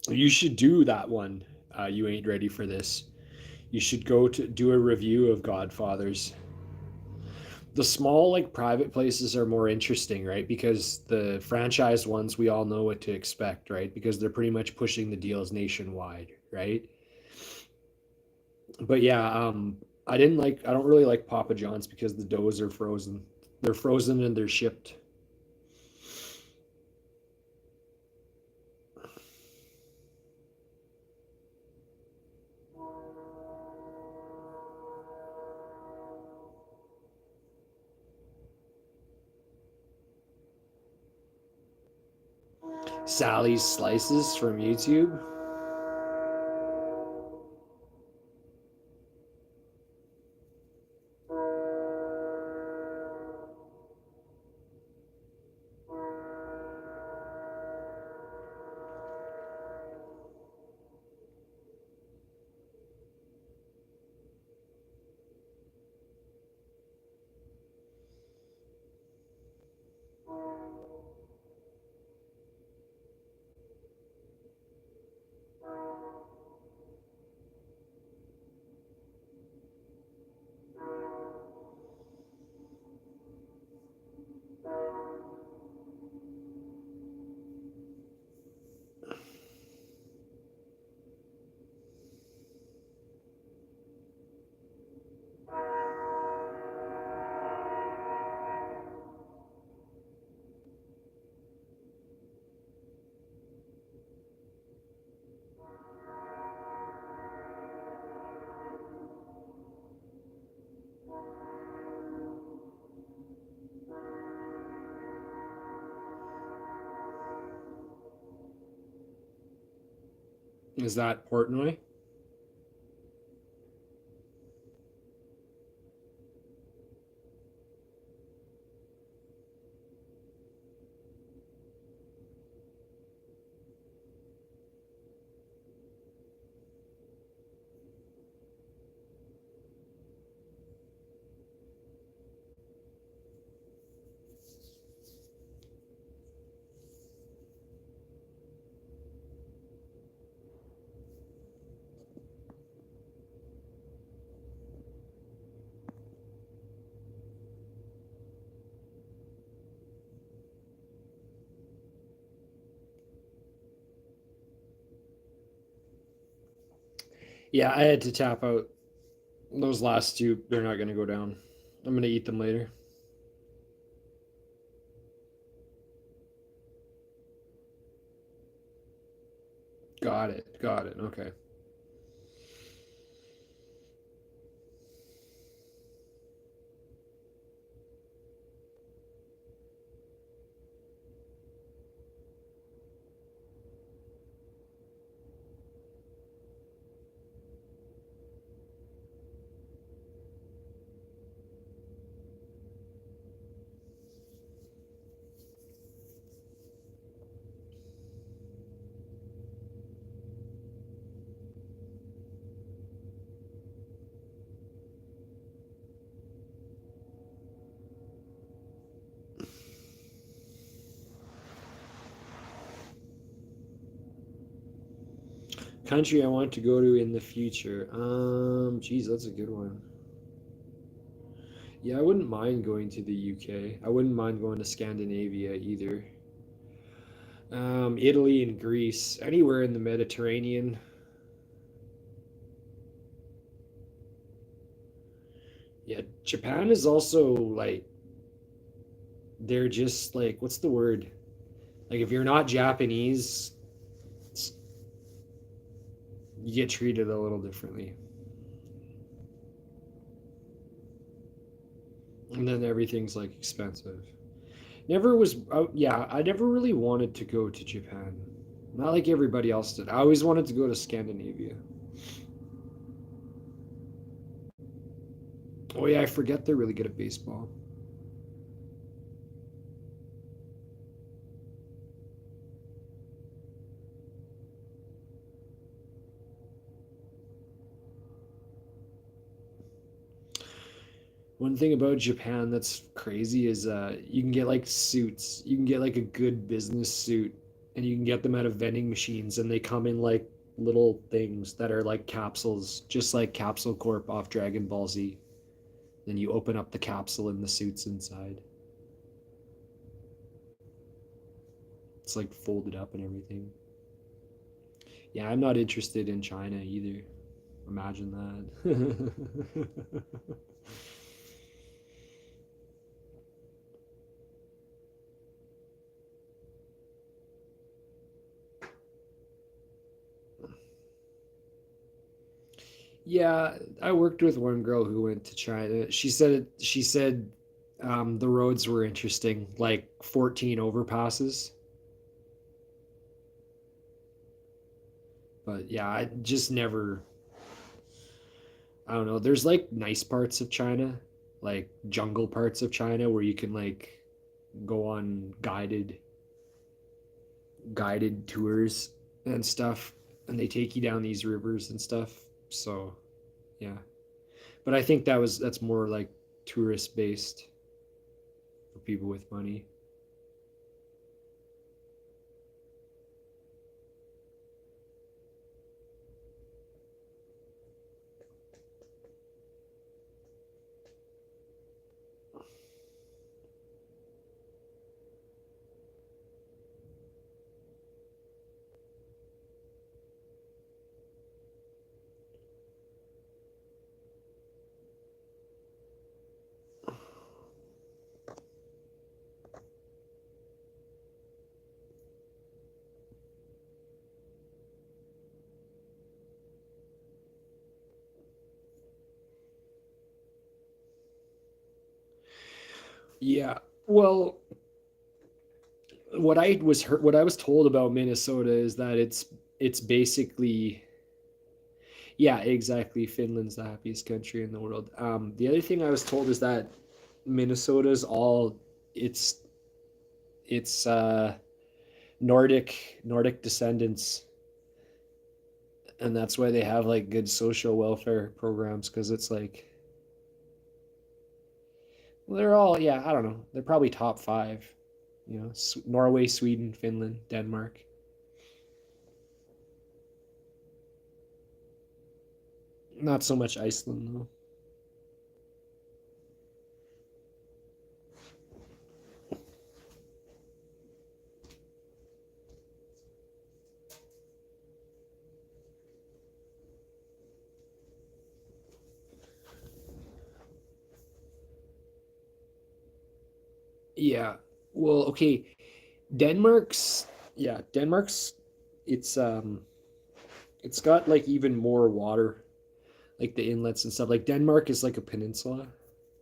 Speaker 2: You should do that one. You ain't ready for this. You should go to do a review of Godfathers. The small, like, private places are more interesting, right? Because the franchise ones, we all know what to expect, right? Because they're pretty much pushing the deals nationwide, right? But yeah, I don't really like Papa John's because the doughs are frozen. They're frozen and they're shipped. Sally's Slices from YouTube. Is that Portnoy? Yeah, I had to tap out. Those last two, they're not going to go down. I'm going to eat them later. Got it. Got it. Okay. Country I want to go to in the future. Geez, that's a good one. Yeah, I wouldn't mind going to the UK. I wouldn't mind going to Scandinavia either. Italy and Greece, anywhere in the Mediterranean. Yeah, Japan is also like they're just like what's the word? Like if you're not Japanese, you get treated a little differently. And then everything's like expensive. Never was yeah, I never really wanted to go to Japan. Not like everybody else did. I always wanted to go to Scandinavia. Oh yeah, I forget they're really good at baseball. One thing about Japan that's crazy is you can get like suits. You can get like a good business suit and you can get them out of vending machines and they come in like little things that are like capsules, just like Capsule Corp off Dragon Ball Z. Then you open up the capsule and the suit's inside. It's like folded up and everything. Yeah, I'm not interested in China either. Imagine that. Yeah, I worked with one girl who went to China. She said the roads were interesting, like 14 overpasses. But yeah, I just never I don't know. There's like nice parts of China, like jungle parts of China where you can like go on guided tours and stuff and they take you down these rivers and stuff. So, yeah. But I think that's more like tourist based for people with money. Yeah. Well, what I was told about Minnesota is that it's basically yeah, exactly. Finland's the happiest country in the world. The other thing I was told is that Minnesota's all it's it's Nordic descendants, and that's why they have like good social welfare programs because it's like well, they're all yeah, I don't know. They're probably top five. You know, Norway, Sweden, Finland, Denmark. Not so much Iceland though. Yeah. Well, okay. Denmark's it's it's got like even more water, like the inlets and stuff. Like Denmark is like a peninsula.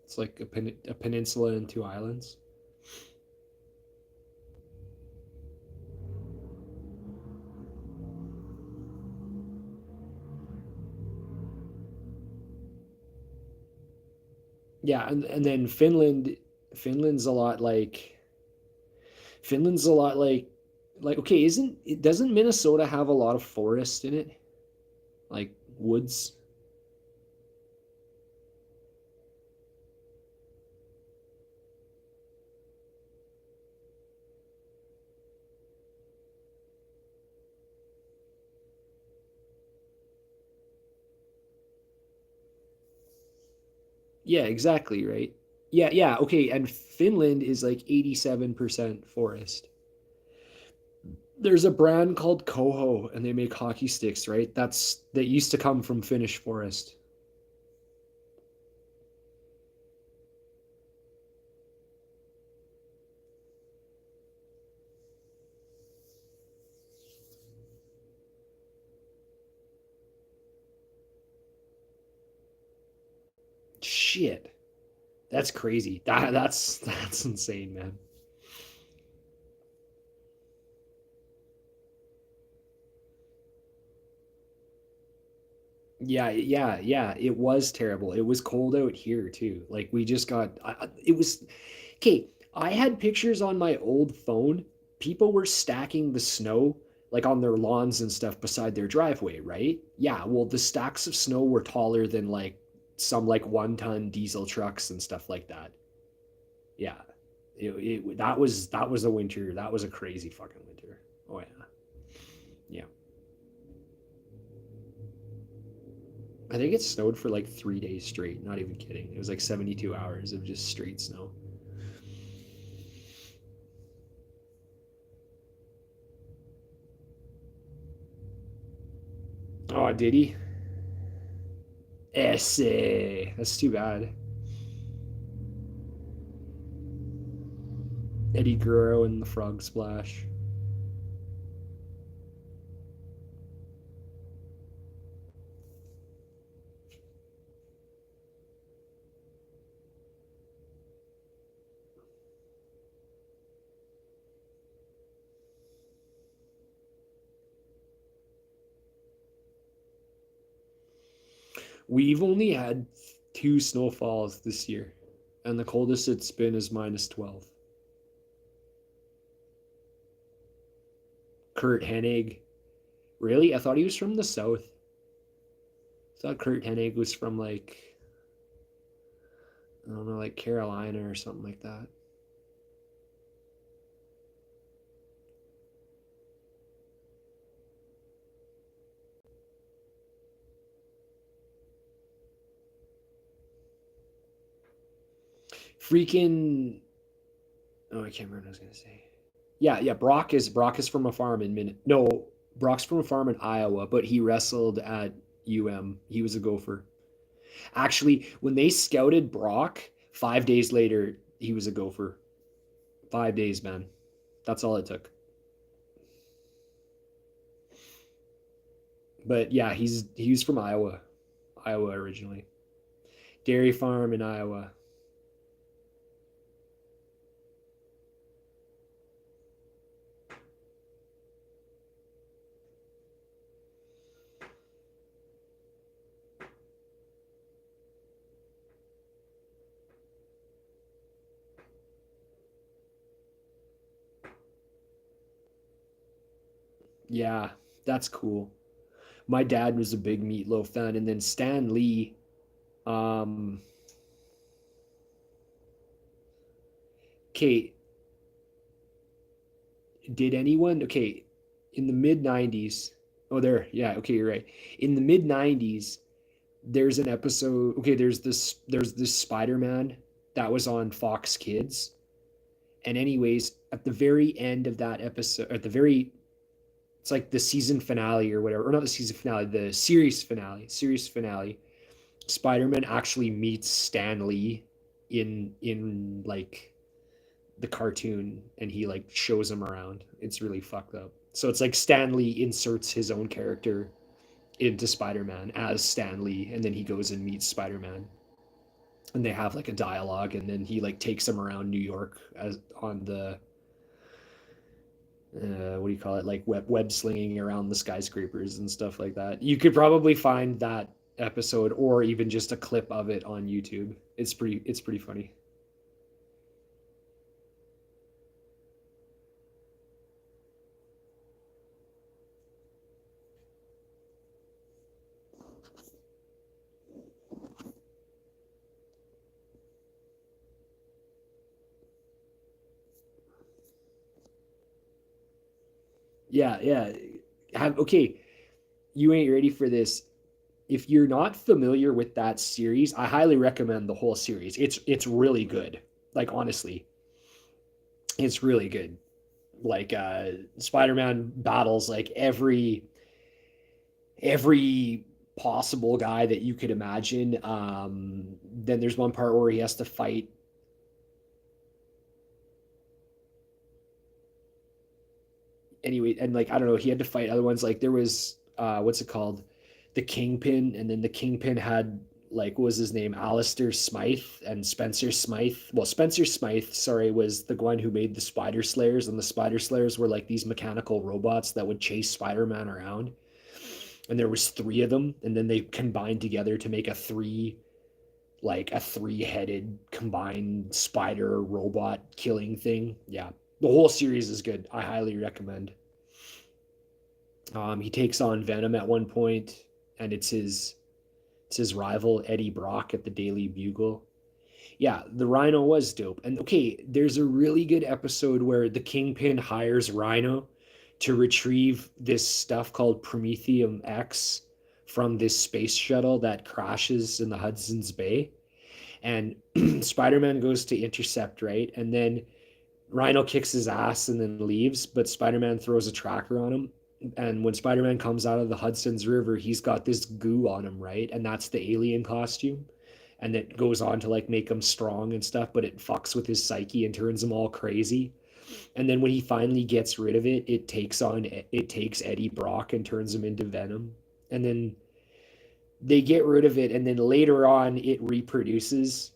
Speaker 2: It's like a peninsula and two islands. Yeah, and then Finland's a lot like Finland's a lot like okay, isn't it doesn't Minnesota have a lot of forest in it? Like woods? Yeah, exactly, right? Yeah, yeah, okay, and Finland is like 87% forest. There's a brand called Koho and they make hockey sticks, right? That used to come from Finnish forest. Shit. That's crazy. That's insane, man. Yeah, yeah, yeah. It was terrible. It was cold out here too. Like we just got it was okay. I had pictures on my old phone. People were stacking the snow like on their lawns and stuff beside their driveway, right? Yeah, well the stacks of snow were taller than like some like 1-ton diesel trucks and stuff like that. Yeah, that was a winter. That was a crazy fucking winter. Oh yeah, yeah. I think it snowed for like 3 days straight. Not even kidding. It was like 72 hours of just straight snow. Oh, did he? Essay. That's too bad. Eddie Guerrero and the Frog Splash. We've only had 2 snowfalls this year, and the coldest it's been is -12. Kurt Hennig. Really? I thought he was from the south. I thought Kurt Hennig was from like, I don't know, like Carolina or something like that. Freaking, oh, I can't remember what I was gonna say. Yeah. Brock is from a farm in No, Brock's from a farm in Iowa, but he wrestled at UM. He was a gopher. Actually, when they scouted Brock, 5 days later, he was a gopher. 5 days, man. That's all it took. But yeah, he's from Iowa originally. Dairy farm in Iowa. Yeah, that's cool. My dad was a big Meatloaf fan, and then Stan Lee. Um, okay, did anyone? Okay, in the mid '90s. Oh, there. Yeah. Okay, you're right. In the mid '90s, there's an episode. Okay, there's this Spider-Man that was on Fox Kids. And anyways, at the very end of that episode, at the very, it's like the season finale or whatever, or not the season finale, the series finale. Spider-Man actually meets Stan Lee in like the cartoon, and he like shows him around. It's really fucked up. So it's like Stan Lee inserts his own character into Spider-Man as Stan Lee, and then he goes and meets Spider-Man, and they have like a dialogue, and then he like takes him around New York as on the what do you call it, like web slinging around the skyscrapers and stuff like that. You could probably find that episode or even just a clip of it on YouTube. It's pretty funny. Yeah. Okay, you ain't ready for this. If you're not familiar with that series, I highly recommend the whole series. It's really good. Like honestly, it's really good. Like Spider-Man battles like every possible guy that you could imagine. Then there's one part where he has to fight. Anyway, and like I don't know, he had to fight other ones. Like there was what's it called, the Kingpin, and then the Kingpin had like, what was his name, Alistair Smythe and Spencer Smythe. Well, Spencer Smythe, sorry, was the one who made the Spider Slayers, and the Spider Slayers were like these mechanical robots that would chase Spider-Man around. And there was three of them, and then they combined together to make a three-headed combined spider robot killing thing. Yeah, the whole series is good. I highly recommend. He takes on Venom at one point, and it's his It's his rival Eddie Brock at the Daily Bugle. Yeah, the Rhino was dope. And okay, there's a really good episode where the Kingpin hires Rhino to retrieve this stuff called Prometheum X from this space shuttle that crashes in the Hudson's Bay. And Spider-Man goes to intercept, right? And then Rhino kicks his ass and then leaves, but Spider-Man throws a tracker on him. And when Spider-Man comes out of the Hudson's River, he's got this goo on him, right? And that's the alien costume. And it goes on to like make him strong and stuff, but it fucks with his psyche and turns him all crazy. And then when he finally gets rid of it, it takes Eddie Brock and turns him into Venom. And then they get rid of it, and then later on it reproduces.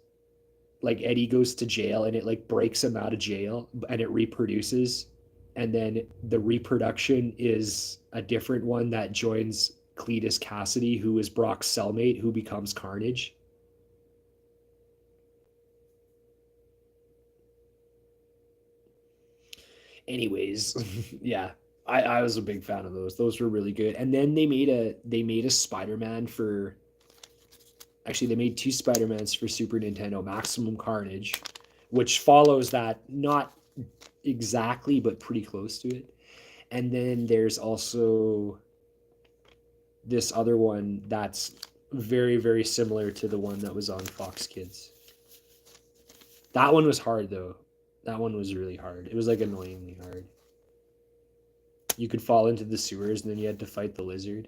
Speaker 2: Like Eddie goes to jail and it like breaks him out of jail and it reproduces. And then the reproduction is a different one that joins Cletus Cassidy, who is Brock's cellmate, who becomes Carnage. Anyways, yeah, I was a big fan of those. Those were really good. And then they made a Spider-Man for, actually they made two Spider-Mans for Super Nintendo, Maximum Carnage, which follows that, not exactly, but pretty close to it. And then there's also this other one that's very, very similar to the one that was on Fox Kids. That one was hard though. That one was really hard. It was like annoyingly hard. You could fall into the sewers and then you had to fight the lizard.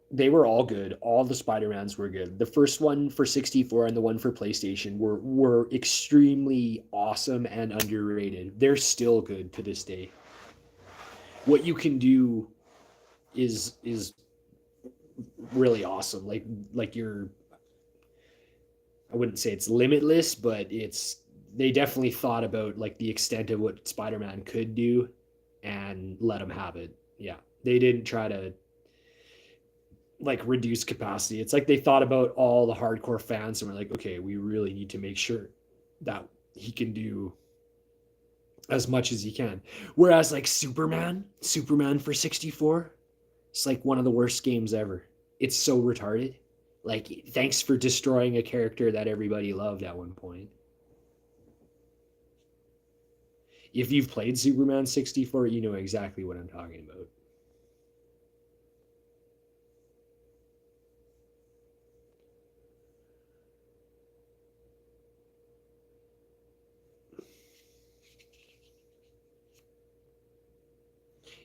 Speaker 2: They were all good. All the Spider-Mans were good. The first one for 64 and the one for PlayStation were extremely awesome and underrated. They're still good to this day. What you can do is really awesome. Like you're, I wouldn't say it's limitless, but it's, they definitely thought about like the extent of what Spider-Man could do and let him have it. Yeah. They didn't try to like reduce capacity. It's like they thought about all the hardcore fans and were like, okay, we really need to make sure that he can do as much as he can. Whereas like Superman for 64, it's like one of the worst games ever. It's so retarded. Like, thanks for destroying a character that everybody loved at one point. If you've played Superman 64, you know exactly what I'm talking about.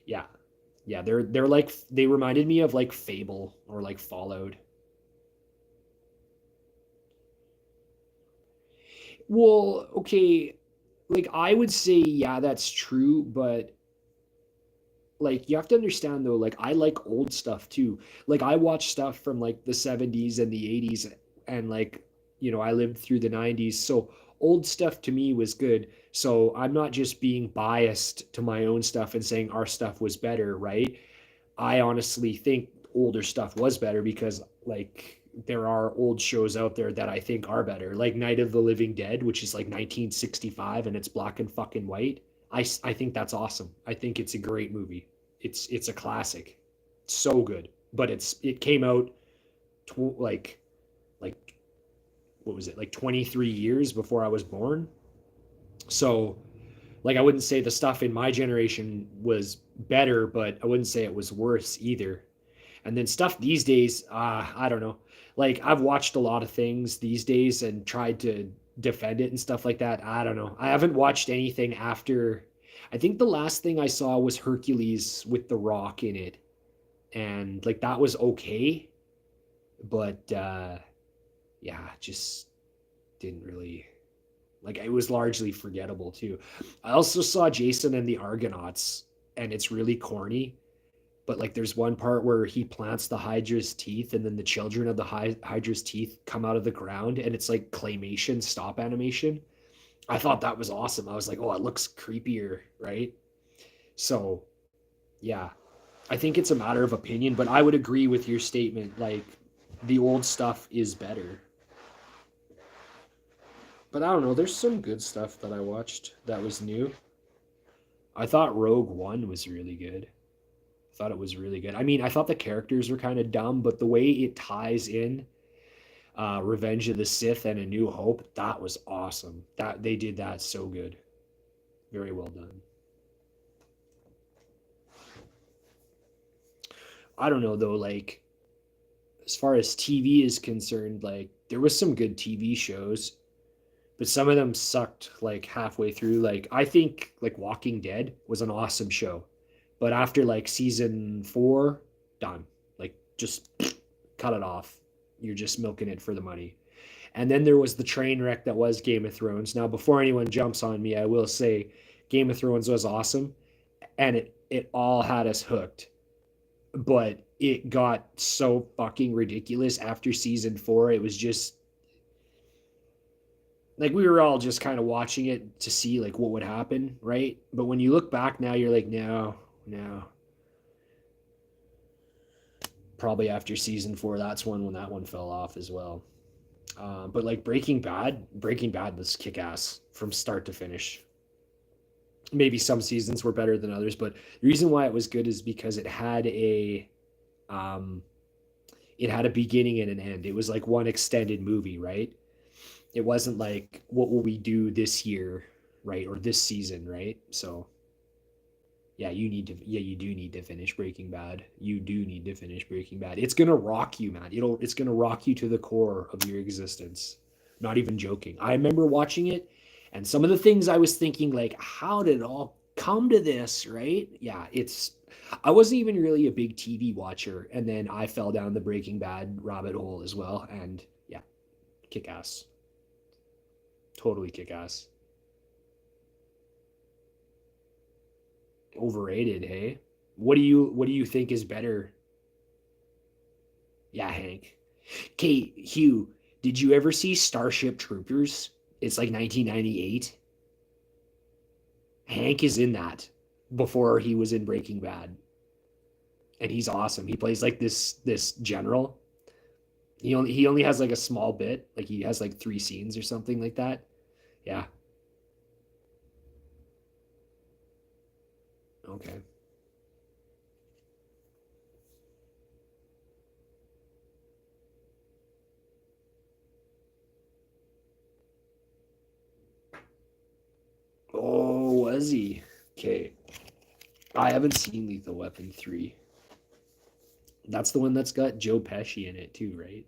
Speaker 2: Yeah. Yeah, they're like, they reminded me of like Fable or like Fallout. Well, okay, like I would say yeah, that's true, but like you have to understand though, like I like old stuff too. Like I watch stuff from like the 70s and the 80s, and like, I lived through the 90s, so old stuff to me was good. So I'm not just being biased to my own stuff and saying our stuff was better, right? I honestly think older stuff was better because like there are old shows out there that I think are better, like Night of the Living Dead, which is like 1965 and it's black and fucking white. I think that's awesome. I think it's a great movie. It's a classic. It's so good. But it came out like what was it? Like 23 years before I was born. So like I wouldn't say the stuff in my generation was better, but I wouldn't say it was worse either. And then stuff these days, I don't know. Like I've watched a lot of things these days and tried to defend it and stuff like that. I don't know. I haven't watched anything after. I think the last thing I saw was Hercules with The Rock in it, and like that was okay, but yeah, just didn't really like. It was largely forgettable too. I also saw Jason and the Argonauts, and it's really corny, but like there's one part where he plants the Hydra's teeth and then the children of the Hydra's teeth come out of the ground and it's like claymation stop animation. I thought that was awesome. I was like, oh, it looks creepier, right? So yeah, I think it's a matter of opinion, but I would agree with your statement. Like, the old stuff is better. But I don't know. There's some good stuff that I watched that was new. I thought Rogue One was really good. I thought it was really good. I mean, I thought the characters were kind of dumb, but the way it ties in Revenge of the Sith and A New Hope, that was awesome. That they did that so good. Very well done. I don't know though, like as far as TV is concerned, like there was some good TV shows, but some of them sucked like halfway through. Like I think like Walking Dead was an awesome show, but after like season 4, done. Like just cut it off. You're just milking it for the money. And then there was the train wreck that was Game of Thrones. Now, before anyone jumps on me, I will say Game of Thrones was awesome, and it all had us hooked. But it got so fucking ridiculous after season 4. It was just like we were all just kind of watching it to see like what would happen, right? But when you look back now, you're like, no, no. Probably after season 4, that's when that one fell off as well. But like Breaking Bad was kick ass from start to finish. Maybe some seasons were better than others, but the reason why it was good is because um, it had a beginning and an end. It was like one extended movie, right? It wasn't like what will we do this year, right, or this season, right? So yeah, you do need to finish Breaking Bad. You do need to finish Breaking Bad. It's gonna rock you, man. It's gonna rock you to the core of your existence. Not even joking. I remember watching it, and some of the things I was thinking, like, how did it all come to this, right? Yeah, it's. I wasn't even really a big TV watcher, and then I fell down the Breaking Bad rabbit hole as well, and yeah, kick ass. Totally kick ass. Overrated, hey? What do you think is better? Yeah, Hank. Okay, Hugh, did you ever see Starship Troopers? It's like 1998. Hank is in that before he was in Breaking Bad, and he's awesome. He plays like this general. He only has like a small bit, like he has like 3 scenes or something like that. Yeah. Okay. Oh, was he? Okay. I haven't seen Lethal Weapon 3. That's the one that's got Joe Pesci in it too, right?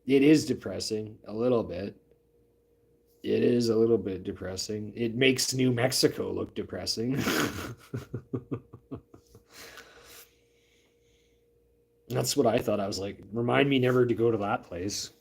Speaker 2: It is depressing a little bit. It is a little bit depressing. It makes New Mexico look depressing. That's what I thought. I was like, remind me never to go to that place.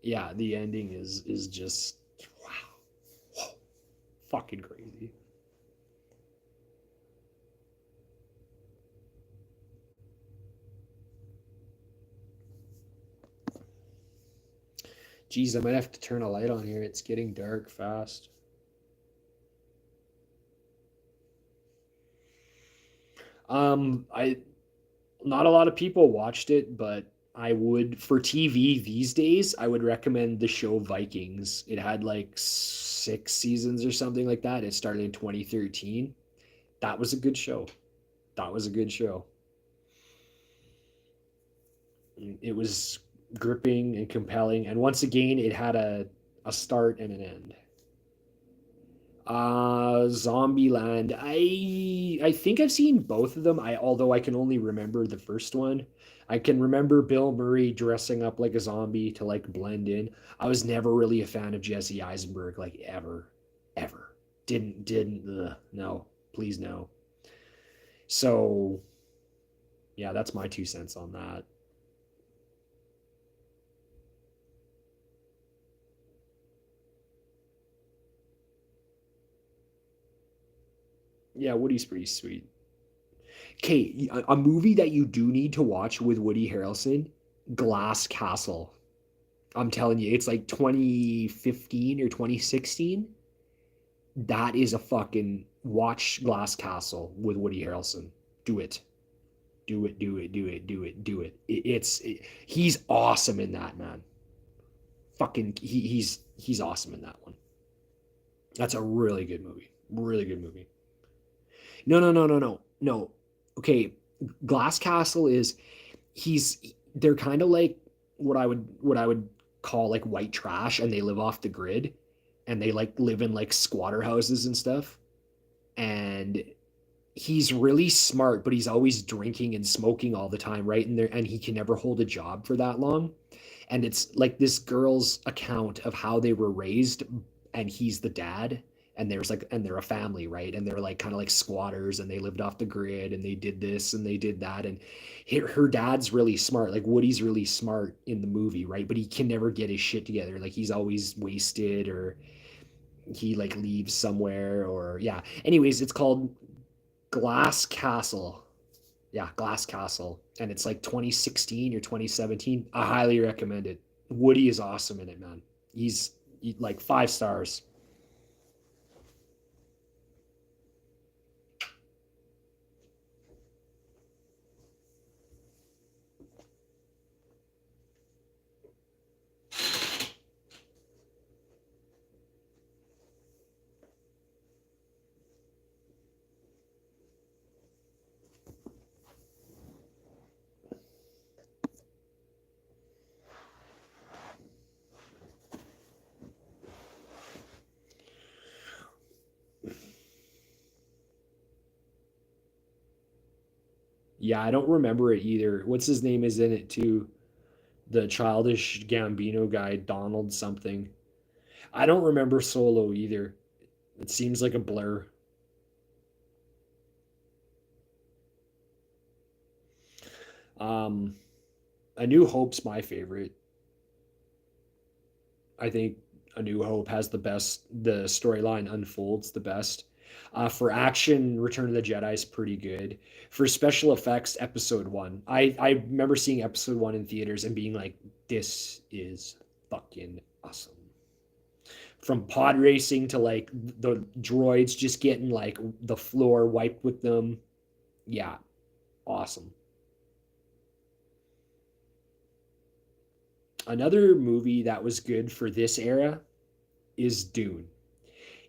Speaker 2: Yeah, the ending is just wow, fucking crazy. Geez, I might have to turn a light on here. It's getting dark fast. I Not a lot of people watched it, but I would for TV these days, I would recommend the show Vikings. It had like 6 seasons or something like that. It started in 2013. That was a good show. That was a good show. It was gripping and compelling, and once again, it had a start and an end. Zombieland. I think I've seen both of them. Although I can only remember the first one. I can remember Bill Murray dressing up like a zombie to like blend in. I was never really a fan of Jesse Eisenberg, like ever, ever. Didn't no, please no. So yeah, that's my 2 cents on that. Yeah, Woody's pretty sweet. Okay, a movie that you do need to watch with Woody Harrelson, Glass Castle. I'm telling you, it's like 2015 or 2016. That is a fucking watch Glass Castle with Woody Harrelson. Do it. Do it, do it, do it, do it, do it. He's awesome in that, man. Fucking he's awesome in that one. That's a really good movie. Really good movie. No, no, no, no, no. No. Okay, Glass Castle is he's they're kind of like what I would call like white trash, and they live off the grid, and they like live in like squatter houses and stuff. And he's really smart, but he's always drinking and smoking all the time, right? And he can never hold a job for that long. And it's like this girl's account of how they were raised, and he's the dad, and they're a family, right? And they're like kind of like squatters, and they lived off the grid, and they did this and they did that. And her dad's really smart, like Woody's really smart in the movie, right? But he can never get his shit together, like he's always wasted, or he like leaves somewhere, or yeah. Anyways, it's called Glass Castle. Yeah, Glass Castle. And it's like 2016 or 2017. I highly recommend it. Woody is awesome in it, man. Like 5 stars. Yeah, I don't remember it either. What's his name is in it too? The childish Gambino guy, Donald something. I don't remember Solo either. It seems like a blur. Um, A New Hope's my favorite. I think A New Hope has the storyline unfolds the best. For action, Return of the Jedi is pretty good. For special effects, Episode One. I remember seeing Episode One in theaters and being like, "This is fucking awesome." From pod racing to like the droids just getting like the floor wiped with them. Yeah, awesome. Another movie that was good for this era is Dune.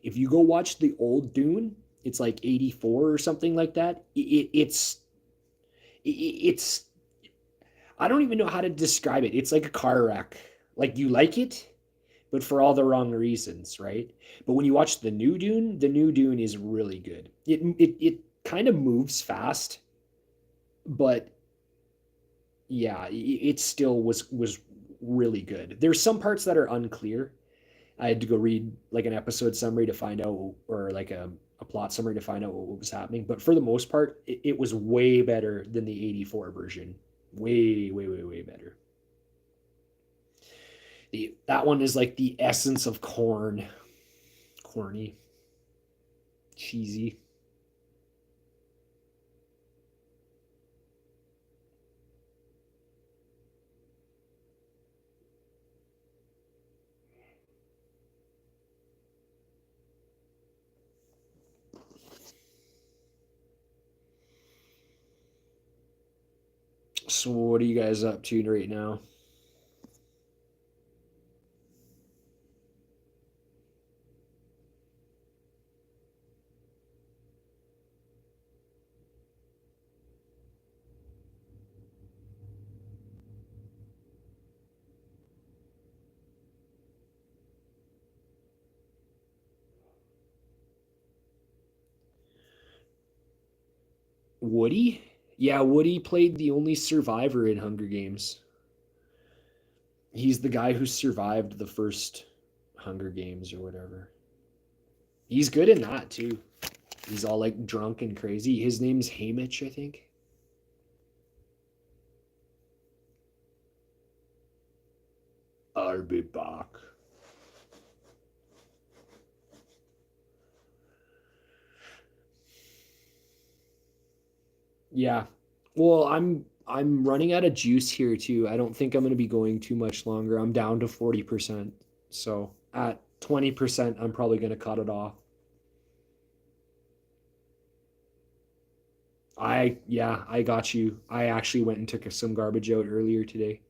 Speaker 2: If you go watch the old Dune, it's like 84 or something like that. It's I don't even know how to describe it. It's like a car wreck. Like you like it, but for all the wrong reasons, right? But when you watch the new Dune is really good. It kind of moves fast, but yeah, it still was really good. There's some parts that are unclear. I had to go read like an episode summary to find out, or like a plot summary to find out what was happening. But for the most part, it was way better than the 84 version. Way, way, way, way better. That one is like the essence of corn. Corny, cheesy. So what are you guys up to right now? Woody? Yeah, Woody played the only survivor in Hunger Games. He's the guy who survived the first Hunger Games or whatever. He's good in that too. He's all like drunk and crazy. His name's Haymitch, I think. I'll be back. Yeah. Well, I'm running out of juice here too. I don't think I'm going to be going too much longer. I'm down to 40%. So at 20%, I'm probably going to cut it off. Yeah, I got you. I actually went and took some garbage out earlier today.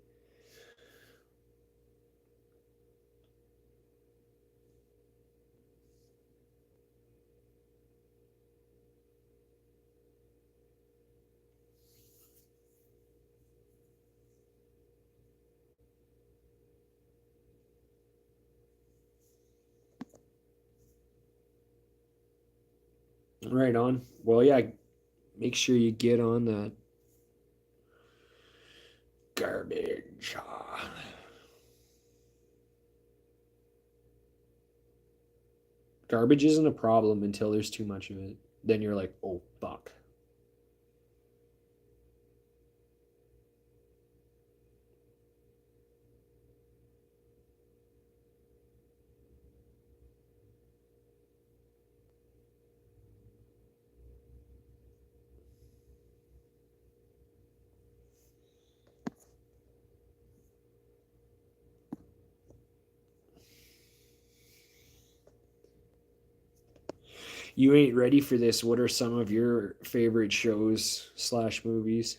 Speaker 2: Right on. Well, yeah, make sure you get on that garbage. Garbage isn't a problem until there's too much of it. Then you're like, oh, fuck. You ain't ready for this. What are some of your favorite shows slash movies?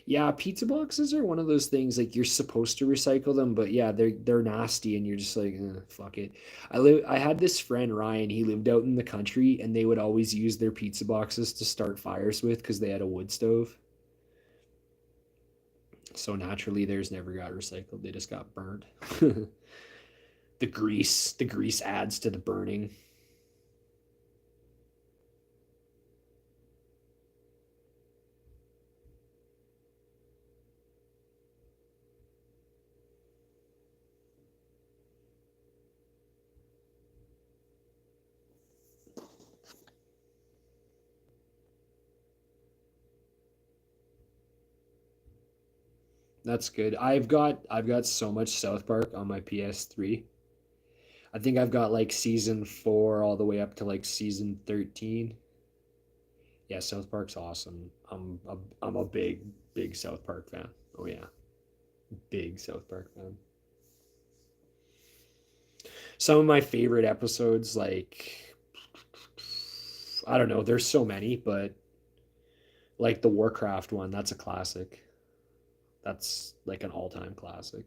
Speaker 2: Yeah, pizza boxes are one of those things like you're supposed to recycle them, but yeah, they're nasty and you're just like, fuck it. I had this friend Ryan, he lived out in the country and they would always use their pizza boxes to start fires with because they had a wood stove. So naturally theirs never got recycled. They just got burned. The grease adds to the burning. That's good. I've got so much South Park on my PS3. I think I've got like season 4 all the way up to like season 13. Yeah, South Park's awesome. I'm a big South Park fan. Oh yeah, big South Park fan. Some of my favorite episodes, like I don't know, there's so many, but like the Warcraft one, that's a classic. That's like an all-time classic.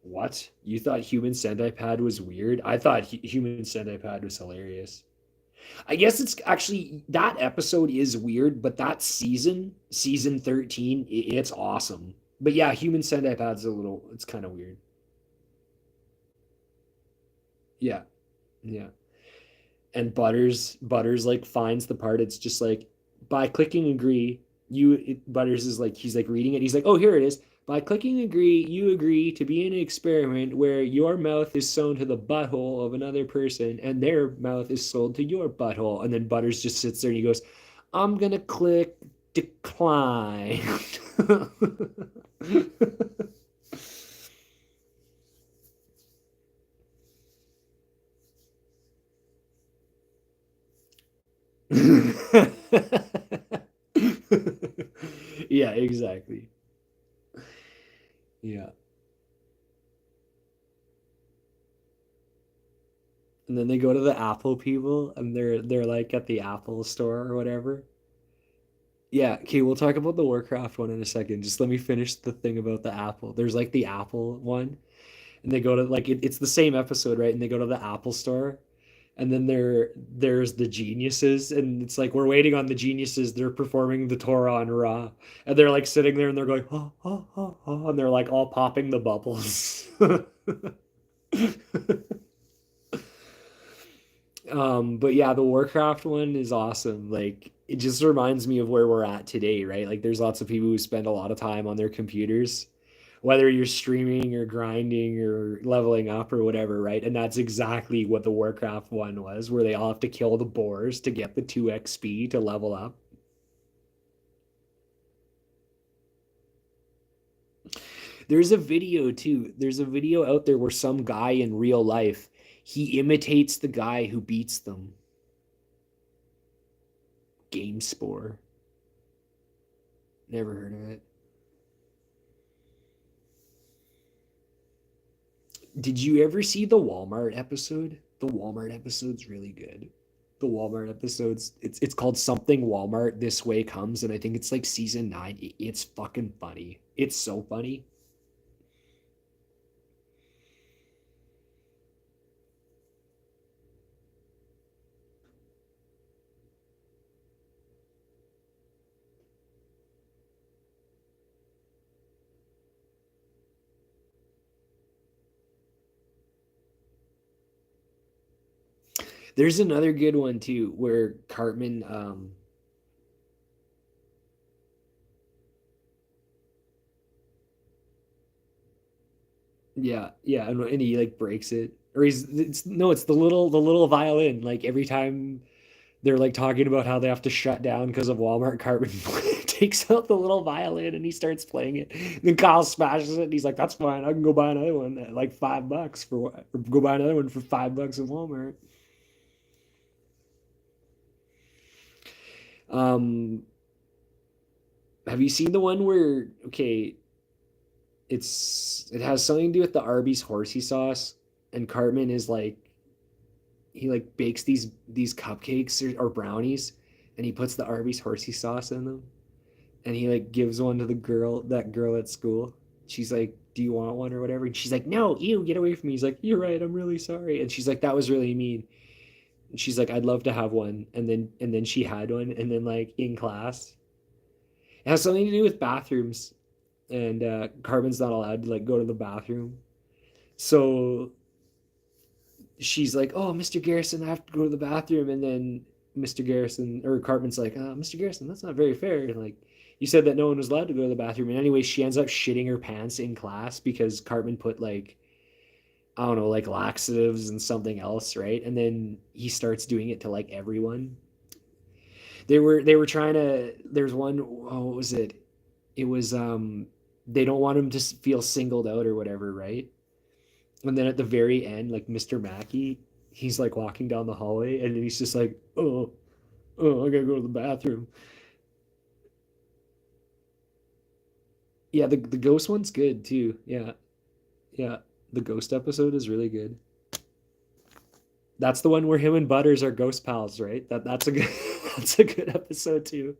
Speaker 2: What? You thought Human Centipede was weird? I thought Human Centipede was hilarious. I guess it's actually that episode is weird, but that season 13, it's awesome. But yeah, Human Centipede's a little, it's kind of weird. Yeah, yeah. And Butters like finds the part. It's just like by clicking agree, Butters is like he's like reading it. He's like, oh, here it is. By clicking agree, you agree to be in an experiment where your mouth is sewn to the butthole of another person and their mouth is sold to your butthole. And then Butters just sits there and he goes, I'm gonna click decline. Yeah, exactly. Yeah. And then they go to the Apple people and they're like at the Apple store or whatever. Yeah, okay, we'll talk about the Warcraft one in a second. Just let me finish the thing about the Apple. There's like the Apple one, and they go to like it's the same episode, right? And they go to the Apple store, and then there's the geniuses, and it's like we're waiting on the geniuses. They're performing the Torah on Ra, and they're like sitting there and they're going, oh, oh, oh, oh, and they're like all popping the bubbles. But yeah, the Warcraft one is awesome. Like it just reminds me of where we're at today, right? Like there's lots of people who spend a lot of time on their computers, whether you're streaming or grinding or leveling up or whatever, right? And that's exactly what the Warcraft one was, where they all have to kill the boars to get the 2 XP to level up. There's a video too. There's a video out there where some guy in real life, he imitates the guy who beats them. GameSpore. Never heard of it. Did you ever see the Walmart episode? The Walmart episode's really good. The Walmart episodes, it's called something Walmart This Way Comes, and I think it's like season 9. It's fucking funny. It's so funny. There's another good one too where Cartman yeah, yeah, and he like breaks it. Or he's it's no, it's the little violin. Like every time they're like talking about how they have to shut down because of Walmart, Cartman takes out the little violin and he starts playing it. And then Kyle smashes it and he's like, "That's fine. I can go buy another one at like $5 for what? Or go buy another one for $5 at Walmart." Um, have you seen the one where okay, it has something to do with the Arby's horsey sauce, and Cartman is like he like bakes these cupcakes or brownies, and he puts the Arby's horsey sauce in them, and he like gives one to that girl at school. She's like, "Do you want one or whatever?" And she's like, "No, ew, get away from me." He's like, "You're right, I'm really sorry." And she's like, "That was really mean." And she's like, "I'd love to have one." And then she had one, and then like in class, it has something to do with bathrooms, and Cartman's not allowed to like go to the bathroom. So she's like, "Oh, Mr. Garrison, I have to go to the bathroom." And then Mr. Garrison or Cartman's like, "Mr. Garrison, that's not very fair." And like, you said that no one was allowed to go to the bathroom. And anyway, she ends up shitting her pants in class because Cartman put like I don't know, like laxatives and something else, right? And then he starts doing it to like everyone. They were trying to. There's one. Oh, what was it? It was they don't want him to feel singled out or whatever, right? And then at the very end, like Mr. Mackey, he's like walking down the hallway, and then he's just like, "Oh, oh, I gotta go to the bathroom." Yeah, the ghost one's good too. Yeah, yeah, the ghost episode is really good. That's the one where him and Butters are ghost pals, right? That's a good that's a good episode too.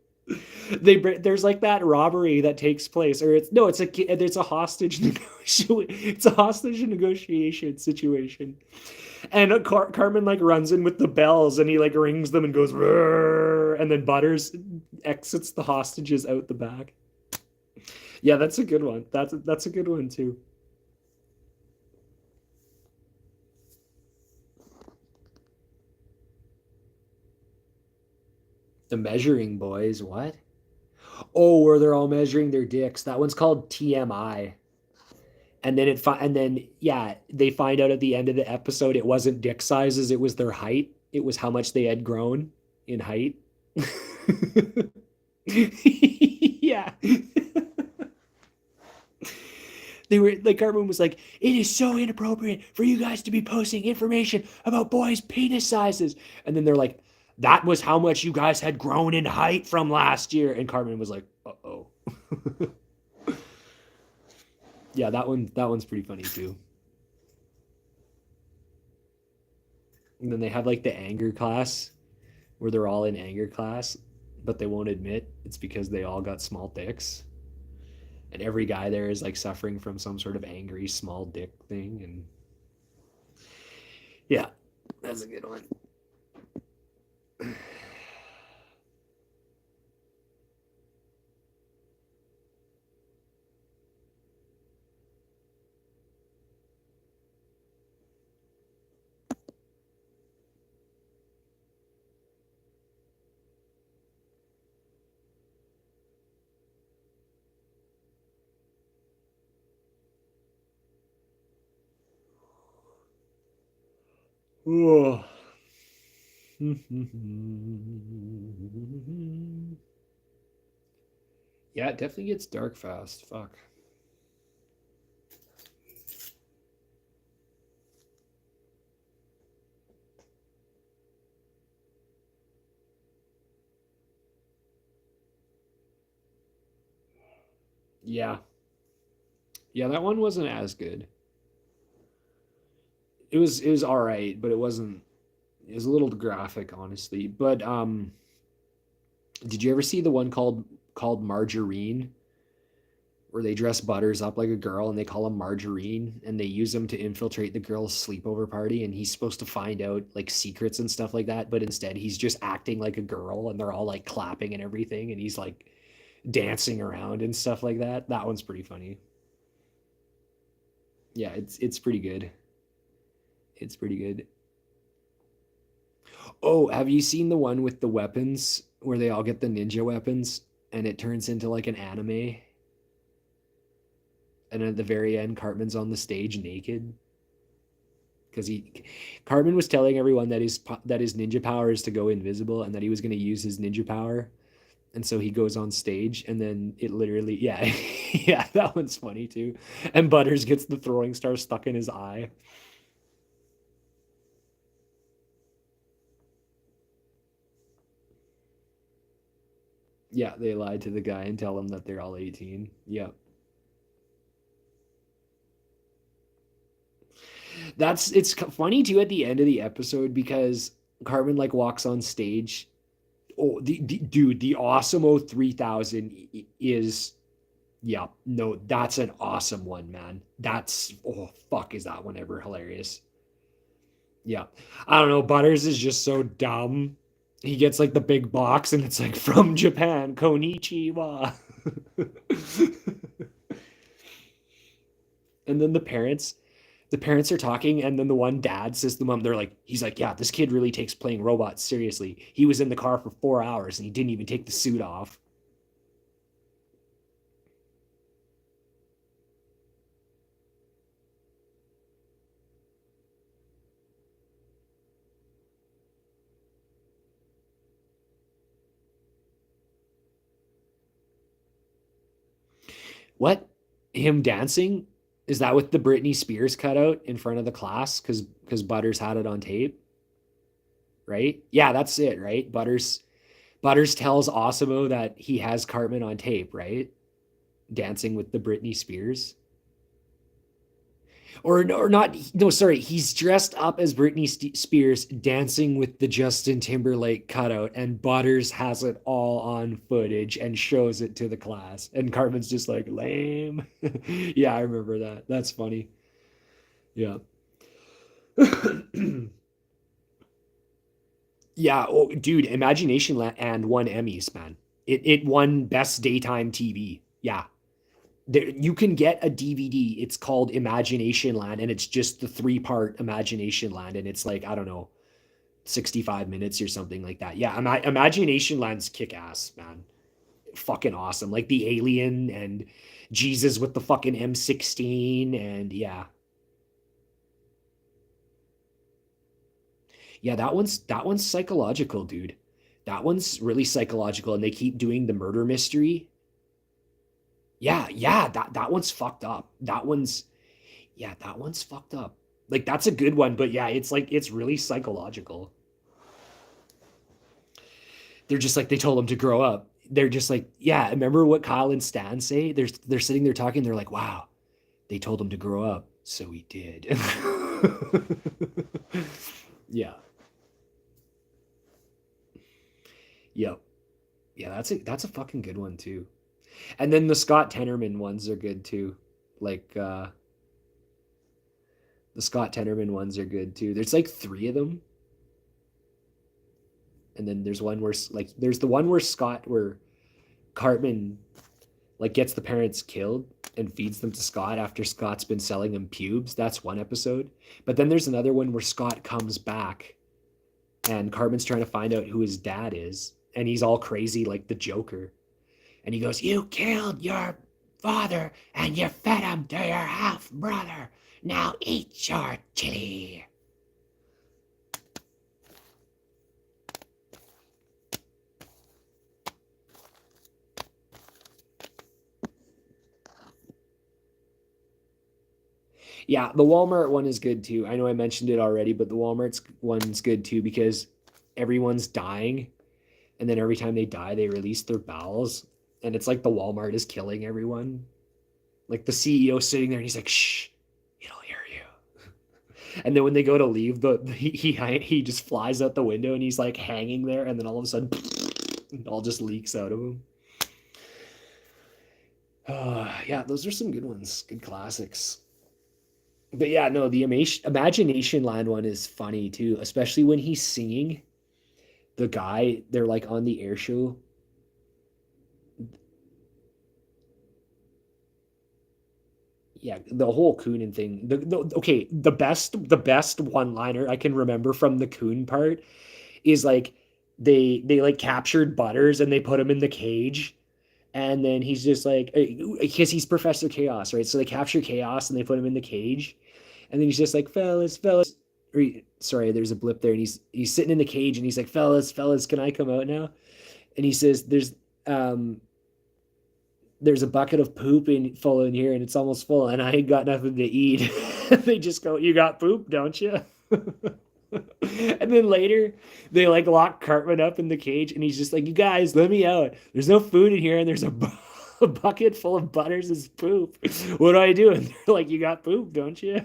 Speaker 2: There's like that robbery that takes place, or it's no, it's a hostage negotiation. It's a hostage negotiation situation, and Carmen like runs in with the bells, and he like rings them and goes, "Rrr," and then Butters exits the hostages out the back. Yeah, that's a good one. That's a good one too. The Measuring Boys, what? Oh, where they're all measuring their dicks. That one's called TMI. And then and then yeah, they find out at the end of the episode it wasn't dick sizes, it was their height. It was how much they had grown in height. Yeah. They were like Cartman was like, "It is so inappropriate for you guys to be posting information about boys' penis sizes." And then they're like, "That was how much you guys had grown in height from last year." And Cartman was like, "Uh-oh." Yeah, that one's pretty funny too. And then they have like the anger class where they're all in anger class. but they won't admit it's because they all got small dicks. And every guy there is like suffering from some sort of angry small dick thing. And yeah, that's a good one. Oh. Yeah, it definitely gets dark fast. Fuck. Yeah. Yeah, that one wasn't as good. It was all right, but it wasn't. It was a little graphic, honestly. But did you ever see the one called Margarine, where they dress Butters up like a girl and they call him Margarine and they use him to infiltrate the girl's sleepover party and he's supposed to find out like secrets and stuff like that, but instead he's just acting like a girl and they're all like clapping and everything and he's like dancing around and stuff like that. That one's pretty funny. Yeah, it's pretty good. It's pretty good. Oh, have you seen the one with the weapons where they all get the ninja weapons and it turns into like an anime? And at the very end, Cartman's on the stage naked because Cartman was telling everyone that his ninja power is to go invisible and that he was going to use his ninja power, and so he goes on stage and then it literally, yeah, yeah, that one's funny too. And Butters gets the throwing star stuck in his eye. Yeah, they lied to the guy and tell him that they're all 18. Yeah. It's funny too at the end of the episode because Cartman like walks on stage. Oh, the dude, the Awesome 3000 is, yeah, no, that's an awesome one, man. That's, oh fuck, is that one ever hilarious? Yeah. I don't know, Butters is just so dumb. He gets like the big box and it's like from Japan, Konnichiwa. And then the parents are talking, and then the one dad says to the mom, he's like, yeah, this kid really takes playing robots seriously. He was in the car for 4 hours and he didn't even take the suit off. What? Him dancing? Is that with the Britney Spears cutout in front of the class? Because Butters had it on tape, right? Yeah, that's it, right? Butters tells Osimo that he has Cartman on tape, right? Dancing with the Britney Spears. Or not, no, sorry, he's dressed up as Britney Spears dancing with the Justin Timberlake cutout, and Butters has it all on footage and shows it to the class, and Cartman's just like, lame. Yeah, I remember that. That's funny. Yeah. Yeah, oh dude, Imagination and won Emmys, man. It won best daytime TV. Yeah. You can get a DVD. It's called Imagination Land, and it's just the three-part Imagination Land, and it's like, I don't know, 65 minutes or something like that. Yeah, Imagination Land's kick ass, man. Fucking awesome. Like the alien and Jesus with the fucking M16, and yeah. Yeah, that one's psychological, dude. That one's really psychological, and they keep doing the murder mystery. Yeah, yeah, that one's fucked up. That one's fucked up. Like that's a good one, but yeah, it's like it's really psychological. They're just like they told him to grow up. They're just like, yeah, remember what Kyle and Stan say? They're sitting there talking, they're like, wow, they told him to grow up, so he did. Yeah. Yep. Yeah, that's a fucking good one too. And then the Scott Tenorman ones are good too. Like the Scott Tenorman ones are good too. There's like three of them, and then there's one where like there's the one where Cartman like gets the parents killed and feeds them to Scott after Scott's been selling him pubes. That's one episode. But then there's another one where Scott comes back and Cartman's trying to find out who his dad is, and he's all crazy like the Joker. And he goes, "You killed your father and you fed him to your half brother. Now eat your chili." Yeah, the Walmart one is good too. I know I mentioned it already, but the Walmart's one's good too because everyone's dying, and then every time they die, they release their bowels, and it's like the Walmart is killing everyone. Like the CEO sitting there, and he's like, "Shh, it'll hear you." And then when they go to leave, he just flies out the window, and he's like hanging there, and then all of a sudden, it all just leaks out of him. Yeah, those are some good ones, good classics. But yeah, no, the Imagination Land one is funny too, especially when he's singing. The guy, they're like on the air show. Yeah, the whole Coonan thing. Okay, the best one liner I can remember from the Coon part is like they like captured Butters and they put him in the cage, and then he's just like because he's Professor Chaos, right? So they capture Chaos and they put him in the cage, and then he's just like, fellas, or sorry, there's a blip there, and he's sitting in the cage and he's like, fellas, can I come out now? And he says, um there's a bucket of poop in full in here and it's almost full and I ain't got nothing to eat. They just go, "You got poop, don't you?" And then later they like lock Cartman up in the cage and he's just like, "You guys, let me out. There's no food in here and there's a bucket full of Butters' poop. What do I do?" And they're like, "You got poop, don't you?"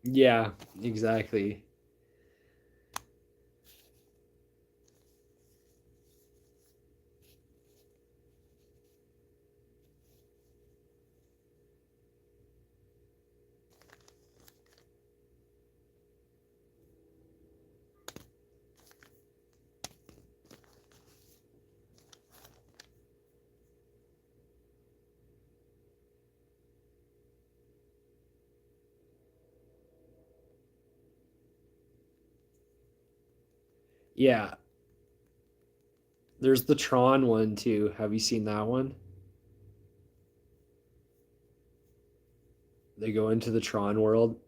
Speaker 2: Yeah, exactly. Yeah, there's the Tron one too. Have you seen that one? They go into the Tron world,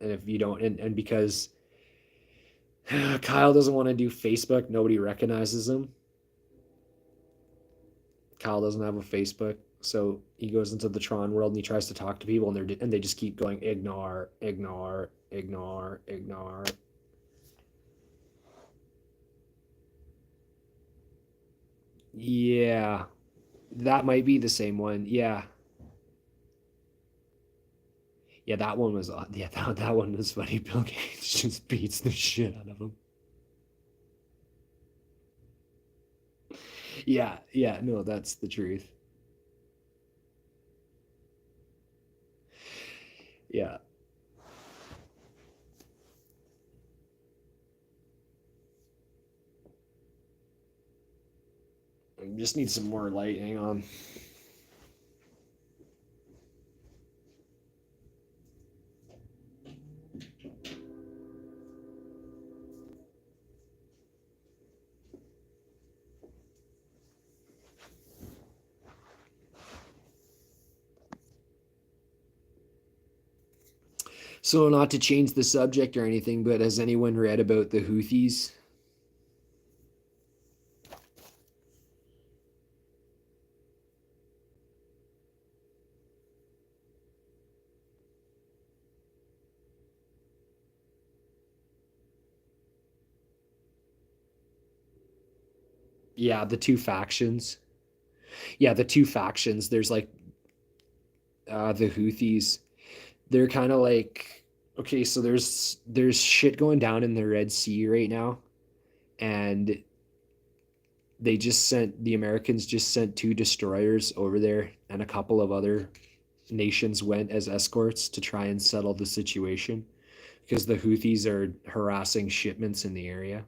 Speaker 2: and if you don't, and because Kyle doesn't want to do Facebook, nobody recognizes him. Kyle doesn't have a Facebook, so he goes into the Tron world and he tries to talk to people, and they just keep going ignore, ignore, ignore, ignore. Yeah, that might be the same one. Yeah, yeah, that one was yeah that one was funny. Bill Gates just beats the shit out of him. Yeah, yeah, no, that's the truth. Yeah. I just need some more light. Hang on. So, not to change the subject or anything, but has anyone read about the Houthis? Yeah, the two factions. Yeah, the two factions. There's like the Houthis. They're kind of like, okay, so there's shit going down in the Red Sea right now, and the Americans just sent two destroyers over there, and a couple of other nations went as escorts to try and settle the situation because the Houthis are harassing shipments in the area.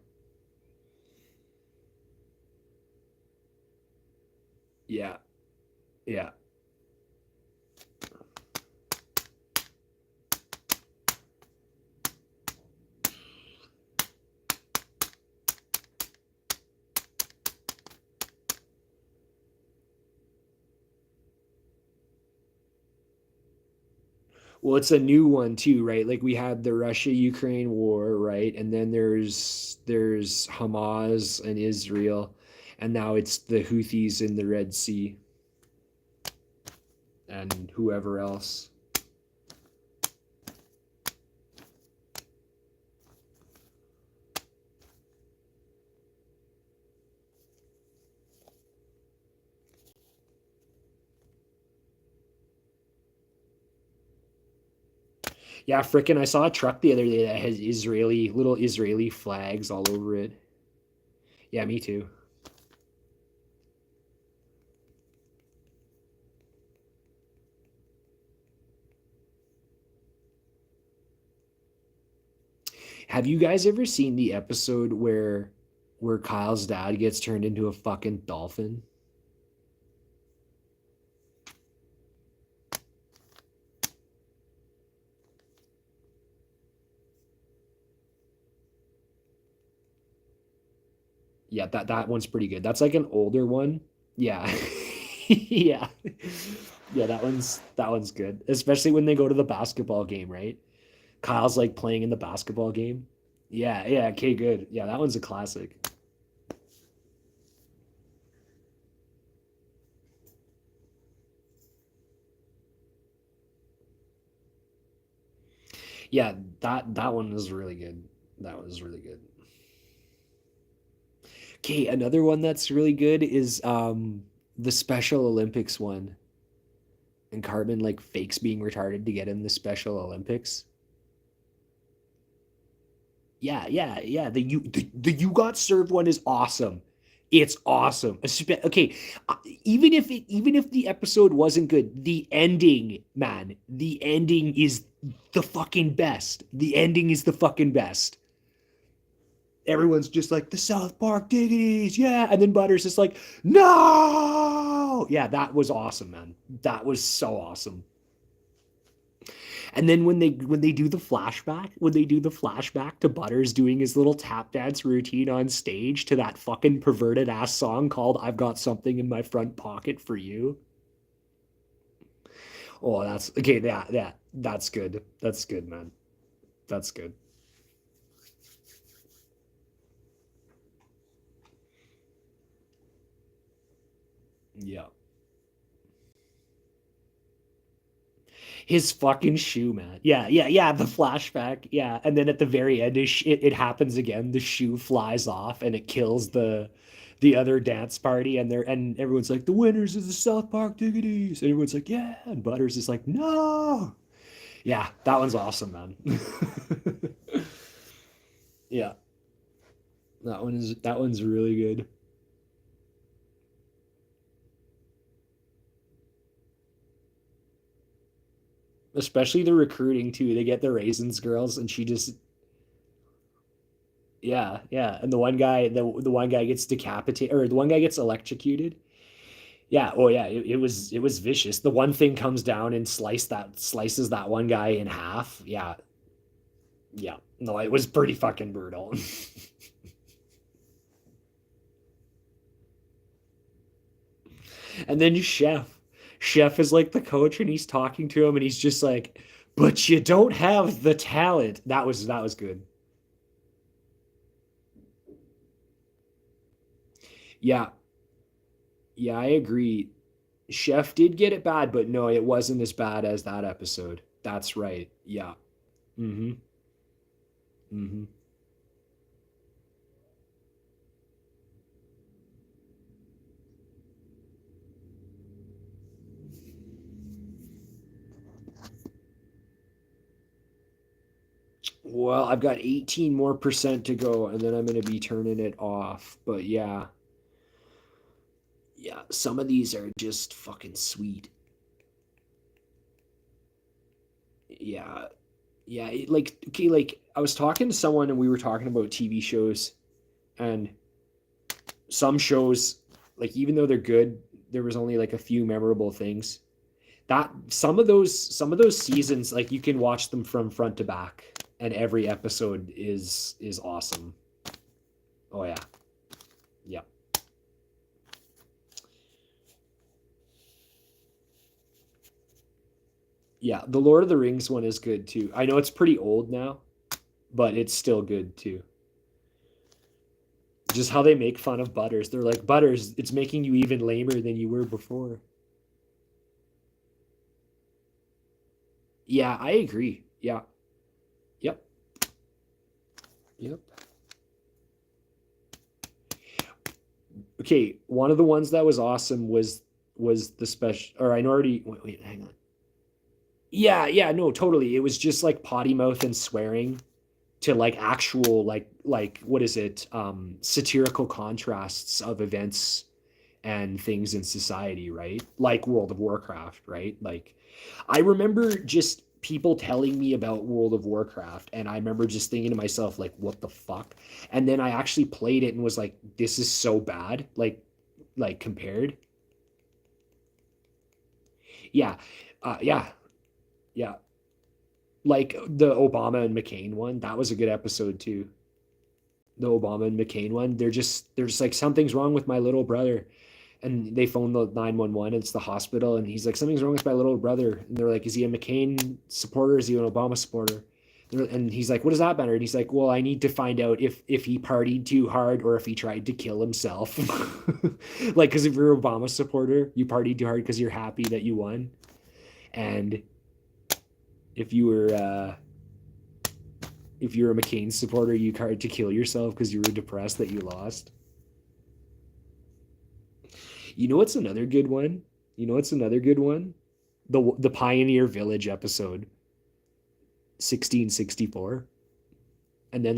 Speaker 2: Yeah, yeah. Well, it's a new one too, right? Like we had the Russia-Ukraine war, right? And then there's Hamas and Israel, and now it's the Houthis in the Red Sea and whoever else. Yeah, frickin' I saw a truck the other day that has little Israeli flags all over it. Yeah, me too. Have you guys ever seen the episode where Kyle's dad gets turned into a fucking dolphin? Yeah, that one's pretty good. That's like an older one. Yeah. Yeah. Yeah, that one's good. Especially when they go to the basketball game, right? Kyle's like playing in the basketball game. Yeah, yeah, okay, good. Yeah, that one's a classic. Yeah, that one was really good. That was really good. Okay, another one that's really good is the Special Olympics one. And Cartman like fakes being retarded to get in the Special Olympics. Yeah, yeah, yeah. The you got served one is awesome. It's awesome. Okay, even if the episode wasn't good, the ending, man, the ending is the fucking best. The ending is the fucking best. Everyone's just like the South Park diggities, yeah, and then Butters is like, no, yeah, that was awesome, man. That was so awesome. And then when they do the flashback to Butters doing his little tap dance routine on stage to that fucking perverted ass song called "I've Got Something in My Front Pocket for You." Oh, that's okay. Yeah, that's good. That's good, man. That's good. Yeah. His fucking shoe, man. Yeah, yeah, yeah. The flashback. Yeah, and then at the very end, it happens again. The shoe flies off and it kills the other dance party, and everyone's like, the winners is the South Park Diggities, and everyone's like, yeah, and Butters is like, no. Yeah, that one's awesome, man. Yeah, that one's really good. Especially the recruiting too. They get the Raisins girls, and she just
Speaker 1: Yeah, yeah. And the one guy gets decapitated, or the one guy gets electrocuted. Yeah, oh yeah, it was vicious. The one thing comes down and slices that one guy in half. Yeah, yeah. No, it was pretty fucking brutal. And then Chef is like the coach and he's talking to him and he's just like, "But you don't have the talent." That was good. Yeah, yeah, I agree. Chef did get it bad, but no, it wasn't as bad as that episode. That's right. Yeah. Mm-hmm. Mm-hmm. Well, I've got 18 more percent to go, and then I'm gonna be turning it off. But yeah, yeah, some of these are just fucking sweet. Yeah, yeah. Like, okay, like I was talking to someone, and we were talking about TV shows, and some shows, like even though they're good, there was only like a few memorable things. That some of those seasons, like you can watch them from front to back, and every episode is awesome. Oh yeah, yeah. Yeah, the Lord of the Rings one is good too. I know it's pretty old now, but it's still good too. Just how they make fun of Butters. They're like, Butters, it's making you even lamer than you were before. Yeah, I agree. Yeah. Yep. Yep. Okay, one of the ones that was awesome was the special, or I already wait, hang on. Yeah, yeah, no, totally. It was just like potty mouth and swearing to like actual like what is it? Satirical contrasts of events and things in society, right? Like World of Warcraft, right? Like I remember just people telling me about World of Warcraft and I remember just thinking to myself like what the fuck? And then I actually played it and was like this is so bad like compared. Yeah. Yeah. Yeah. Like the Obama and McCain one, that was a good episode too. The Obama and McCain one, they're just like something's wrong with my little brother, and they phone the 911. It's the hospital, and he's like something's wrong with my little brother, and they're like, is he a McCain supporter? Is he an Obama supporter? And he's like, what does that matter? And he's like, well, I need to find out if he partied too hard or if he tried to kill himself. Like, because if you're an Obama supporter, you partied too hard because you're happy that you won, and if you were if you're a McCain supporter, you tried to kill yourself because you were depressed that you lost. You know what's another good one? You know what's another good one? The Pioneer Village episode, 1664. And then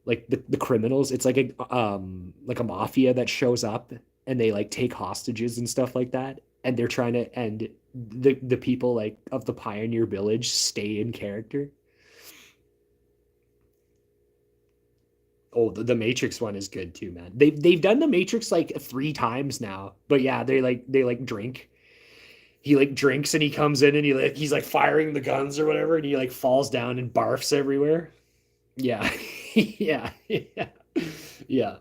Speaker 1: the criminals, it's like a mafia that shows up and they like take hostages and stuff like that. And they're trying to and the people like of the Pioneer Village stay in character. Oh, the Matrix one is good too, man. They've done the Matrix like three times now. But yeah, they like drink. He like drinks and he comes in and he's like firing the guns or whatever, and he like falls down and barfs everywhere. Yeah, yeah, yeah, yeah.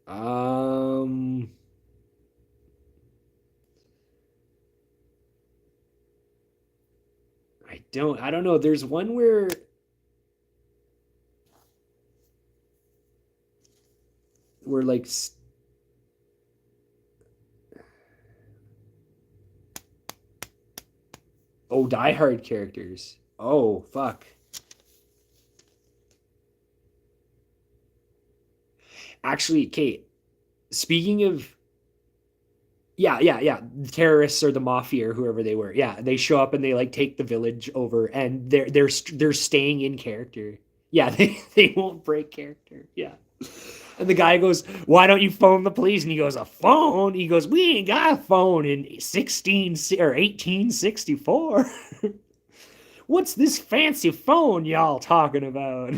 Speaker 1: Um, I don't know. There's one where like oh, Die Hard characters. Oh, fuck. Actually, Kate, speaking of yeah, yeah, yeah. The terrorists or the mafia or whoever they were. Yeah, they show up and they like take the village over, and they're staying in character. Yeah, they won't break character. Yeah, And the guy goes, "Why don't you phone the police?" And he goes, "A phone?" He goes, "We ain't got a phone in 16 or 1864. What's this fancy phone y'all talking about?"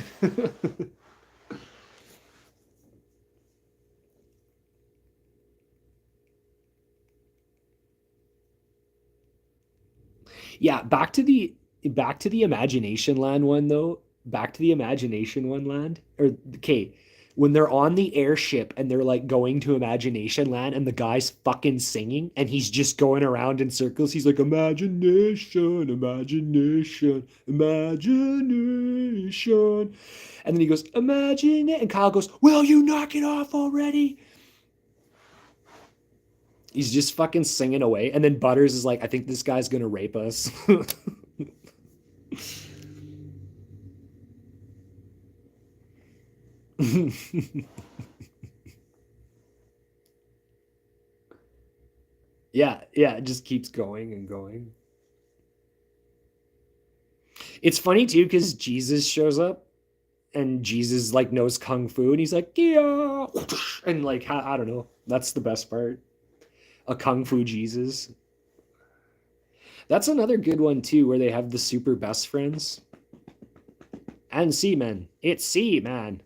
Speaker 1: Yeah, back to the Imagination Land one though. Back to the Imagination one land. Or okay, when they're on the airship and they're like going to Imagination Land and the guy's fucking singing and he's just going around in circles. He's like, "Imagination, imagination, imagination." And then he goes, "Imagine it." And Kyle goes, "Will you knock it off already?" He's just fucking singing away. And then Butters is like, "I think this guy's gonna rape us." Yeah, yeah, it just keeps going and going. It's funny too because Jesus shows up and Jesus like knows kung fu and he's like, "Yeah," and like I don't know. That's the best part. A kung fu Jesus. That's another good one too, where they have the super best friends. And Seaman, it's Seaman,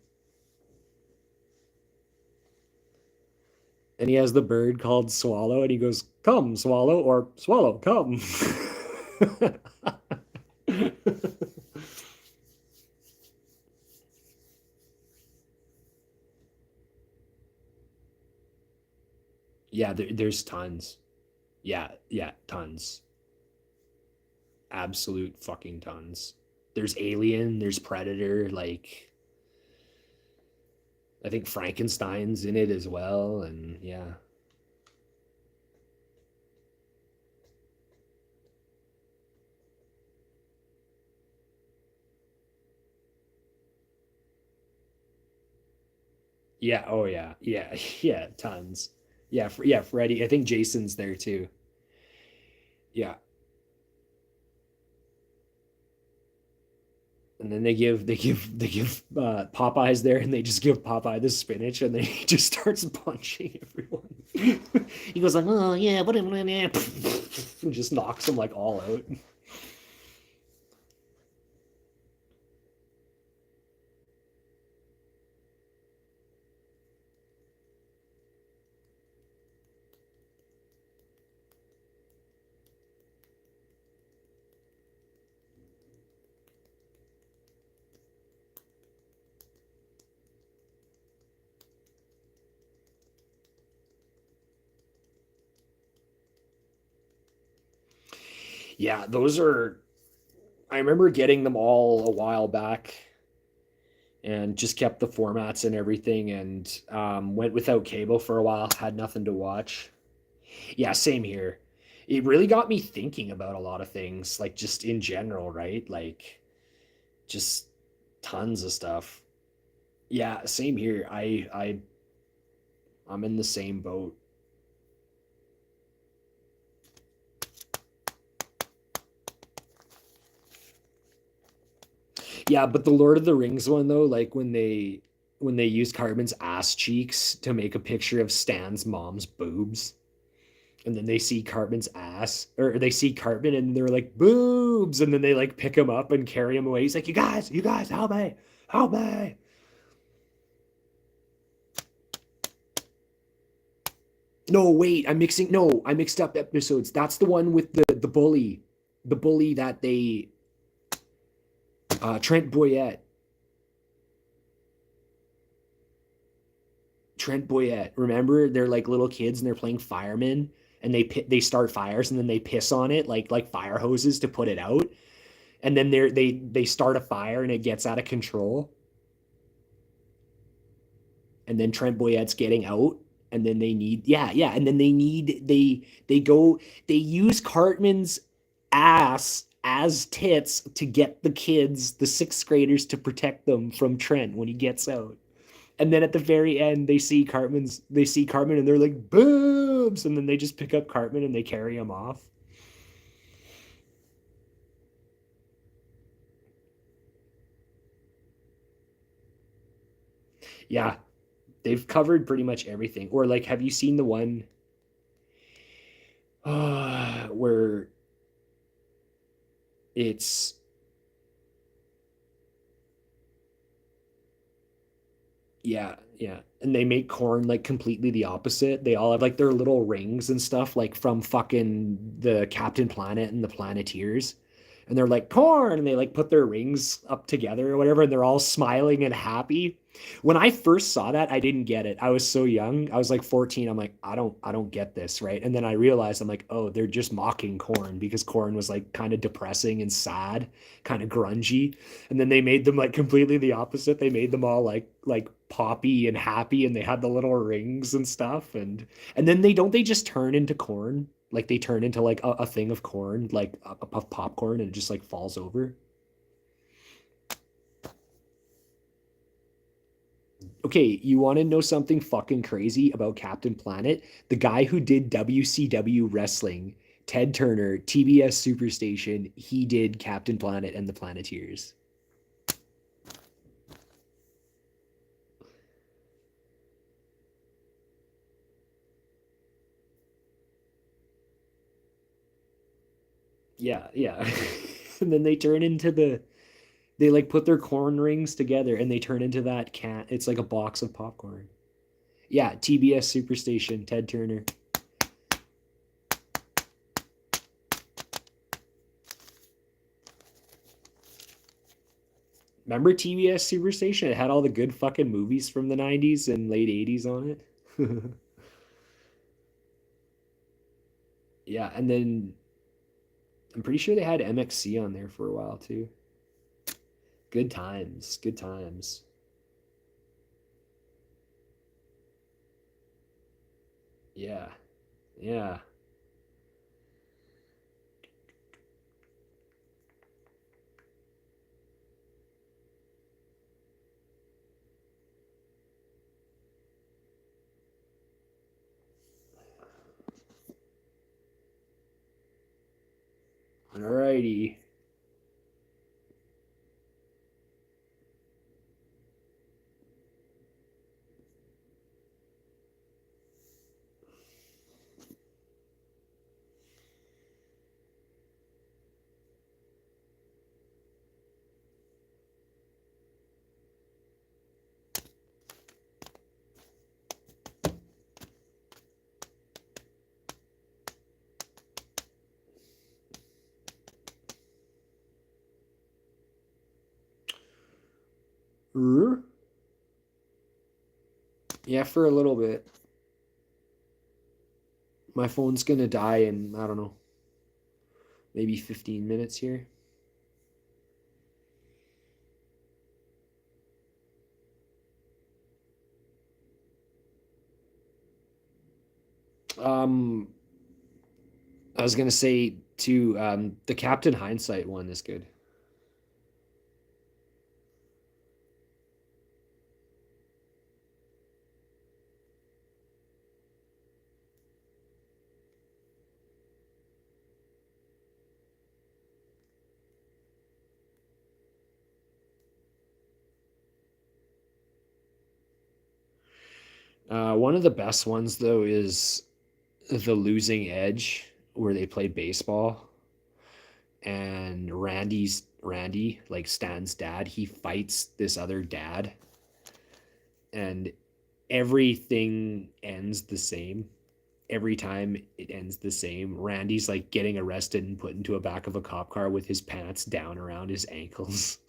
Speaker 1: and he has the bird called Swallow, and he goes, "Come, Swallow," or "Swallow, come." Yeah, there's tons. Yeah, yeah, tons. Absolute fucking tons. There's Alien, there's Predator, like I think Frankenstein's in it as well, and yeah. Yeah, oh yeah. Yeah, yeah, tons. Yeah, yeah, Freddy. I think Jason's there too. Yeah. And then they give Popeyes there and they just give Popeye the spinach and then he just starts punching everyone. He goes like, "Oh yeah, what and just knocks them like all out." Yeah, those are I remember getting them all a while back and just kept the formats and everything and went without cable for a while, had nothing to watch. Yeah, same here. It really got me thinking about a lot of things, like just in general, right? Like just tons of stuff. Yeah, same here. I'm in the same boat. Yeah, but the Lord of the Rings one though, like when they use Cartman's ass cheeks to make a picture of Stan's mom's boobs, and then they see Cartman's ass, or they see Cartman and they're like boobs, and then they like pick him up and carry him away. He's like, you guys, help me." No, wait, I'm mixing. No, I mixed up episodes. That's the one with the bully that they Trent Boyette. Trent Boyette. Remember, they're like little kids and they're playing firemen, and they start fires and then they piss on it like fire hoses to put it out, and then they start a fire and it gets out of control, and then Trent Boyette's getting out, and then they need yeah, and then they go they use Cartman's ass as tits to get the kids, the sixth graders, to protect them from Trent when he gets out. And then at the very end, they see Cartman and they're like boobs, and then they just pick up Cartman and they carry him off. Yeah, they've covered pretty much everything. Or like, have you seen the one where it's yeah, yeah. And they make corn like completely the opposite. They all have like their little rings and stuff, like from fucking the Captain Planet and the Planeteers. And they're like corn, and they like put their rings up together or whatever, and they're all smiling and happy. When I first saw that, I didn't get it. I was so young. I was like 14. I'm like, I don't get this, right? And then I realized I'm like, oh, they're just mocking corn because corn was like kind of depressing and sad, kind of grungy. And then they made them like completely the opposite. They made them all like poppy and happy, and they had the little rings and stuff. And then they just turn into corn. Like they turn into like a thing of corn, like a puff popcorn, and it just like falls over. Okay, you want to know something fucking crazy about Captain Planet? The guy who did WCW wrestling, Ted Turner, TBS Superstation, he did Captain Planet and the Planeteers. Yeah, yeah. And then they turn into they like put their corn rings together and they turn into that can. It's like a box of popcorn. Yeah, TBS Superstation, Ted Turner. Remember TBS Superstation? It had all the good fucking movies from the 90s and late 80s on it. Yeah, and then I'm pretty sure they had MXC on there for a while too. Good times, good times. Yeah, yeah. Alrighty. Yeah, for a little bit. My phone's gonna die in, I don't know, maybe 15 minutes here. Um, I was gonna say too, the Captain Hindsight one is good. One of the best ones though is The Losing Edge, where they play baseball, and Randy, like Stan's dad, he fights this other dad, and everything ends the same. Every time it ends the same. Randy's like getting arrested and put into a back of a cop car with his pants down around his ankles.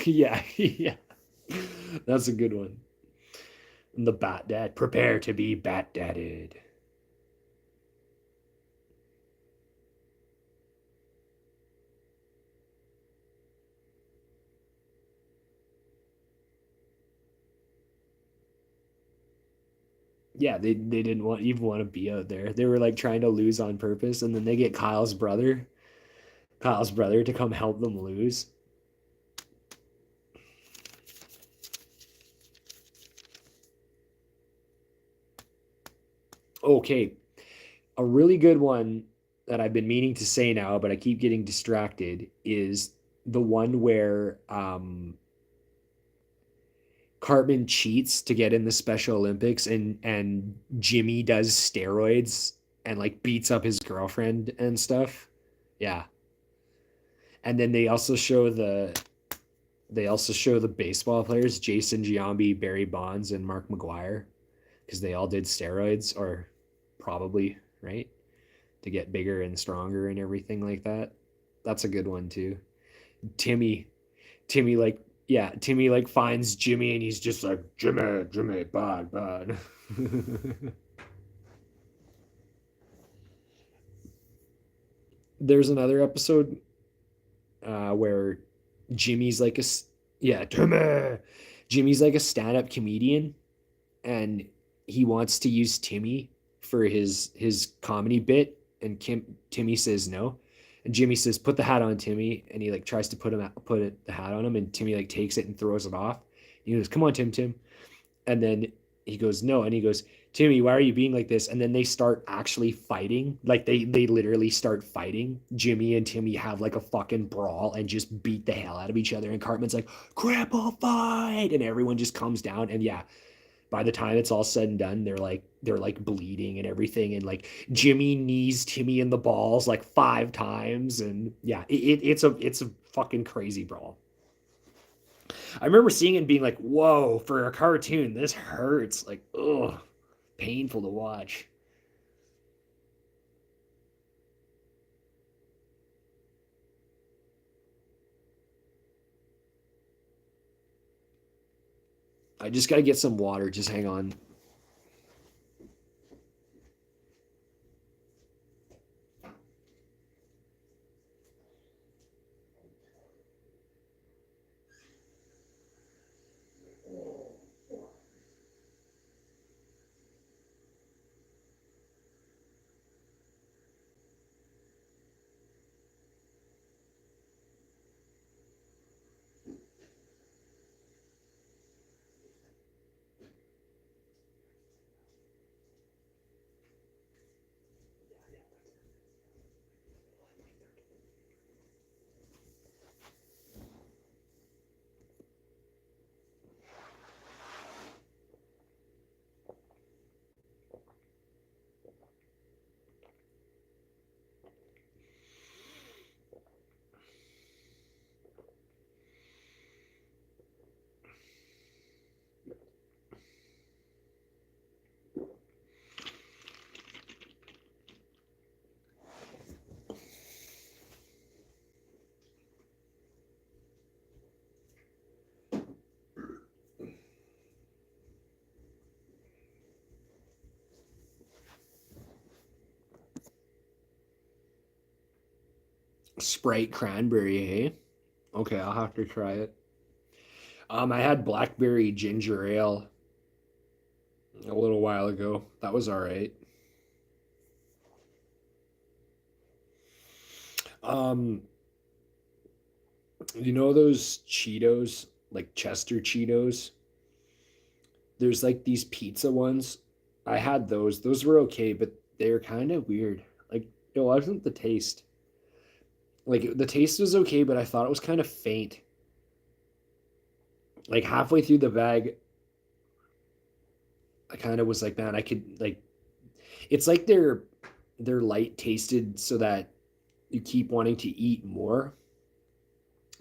Speaker 1: Yeah, yeah. That's a good one. And the Bat Dad, prepare to be Bat Dadded. Yeah, they didn't want even want to be out there. They were like trying to lose on purpose, and then they get Kyle's brother to come help them lose. Okay, a really good one that I've been meaning to say now, but I keep getting distracted is the one where
Speaker 2: Cartman cheats to get in the Special Olympics, and Jimmy does steroids and like beats up his girlfriend and stuff. Yeah. And then they also show the baseball players, Jason Giambi, Barry Bonds, and Mark McGuire, because they all did steroids, or probably, right? To get bigger and stronger and everything like that. That's a good one too. Timmy, Timmy like yeah, Timmy like finds Jimmy and he's just like Jimmy, bad, bad. There's another episode where Jimmy's like yeah, Timmy. Jimmy's like a stand-up comedian, and he wants to use Timmy for his comedy bit, and Timmy says no. And Jimmy says, "Put the hat on, Timmy." And he like tries to the hat on him, and Timmy like takes it and throws it off. He goes, "Come on, Tim." And then he goes, "No." And he goes, "Timmy, why are you being like this?" And then they start actually fighting. Like they literally start fighting. Jimmy and Timmy have like a fucking brawl and just beat the hell out of each other. And Cartman's like, "Cripple fight!" And everyone just comes down. And yeah, by the time it's all said and done, they're like bleeding and everything. And like Jimmy knees Timmy in the balls like 5 times. And yeah, it's a fucking crazy brawl. I remember seeing it and being like, whoa, for a cartoon, this hurts. Like, ugh, painful to watch. I just gotta get some water. Just hang on. Sprite cranberry, hey? Okay, I'll have to try it. I had blackberry ginger ale a little while ago. That was all right. Um, you know those Cheetos, like Chester Cheetos? There's like these pizza ones. I had those. Those were okay, but they were kind of weird. Like it wasn't the taste. Like the taste was okay, but I thought it was kind of faint. Like halfway through the bag, I kind of was like, man, I could like. It's like they're light tasted so that you keep wanting to eat more.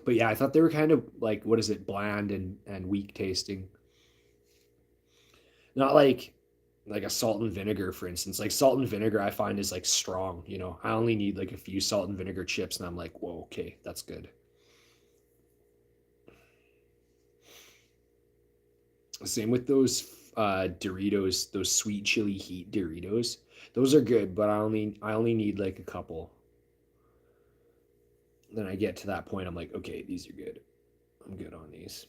Speaker 2: But yeah, I thought they were kind of like, what is it, bland and weak tasting. Not like a salt and vinegar, for instance. Like salt and vinegar, I find is like strong. I only need like a few salt and vinegar chips, and I'm like, whoa, okay, that's good. Same with those Doritos, those sweet chili heat Doritos. Those are good, but I only need like a couple. Then I get to that point, I'm like, okay, these are good. I'm good on these.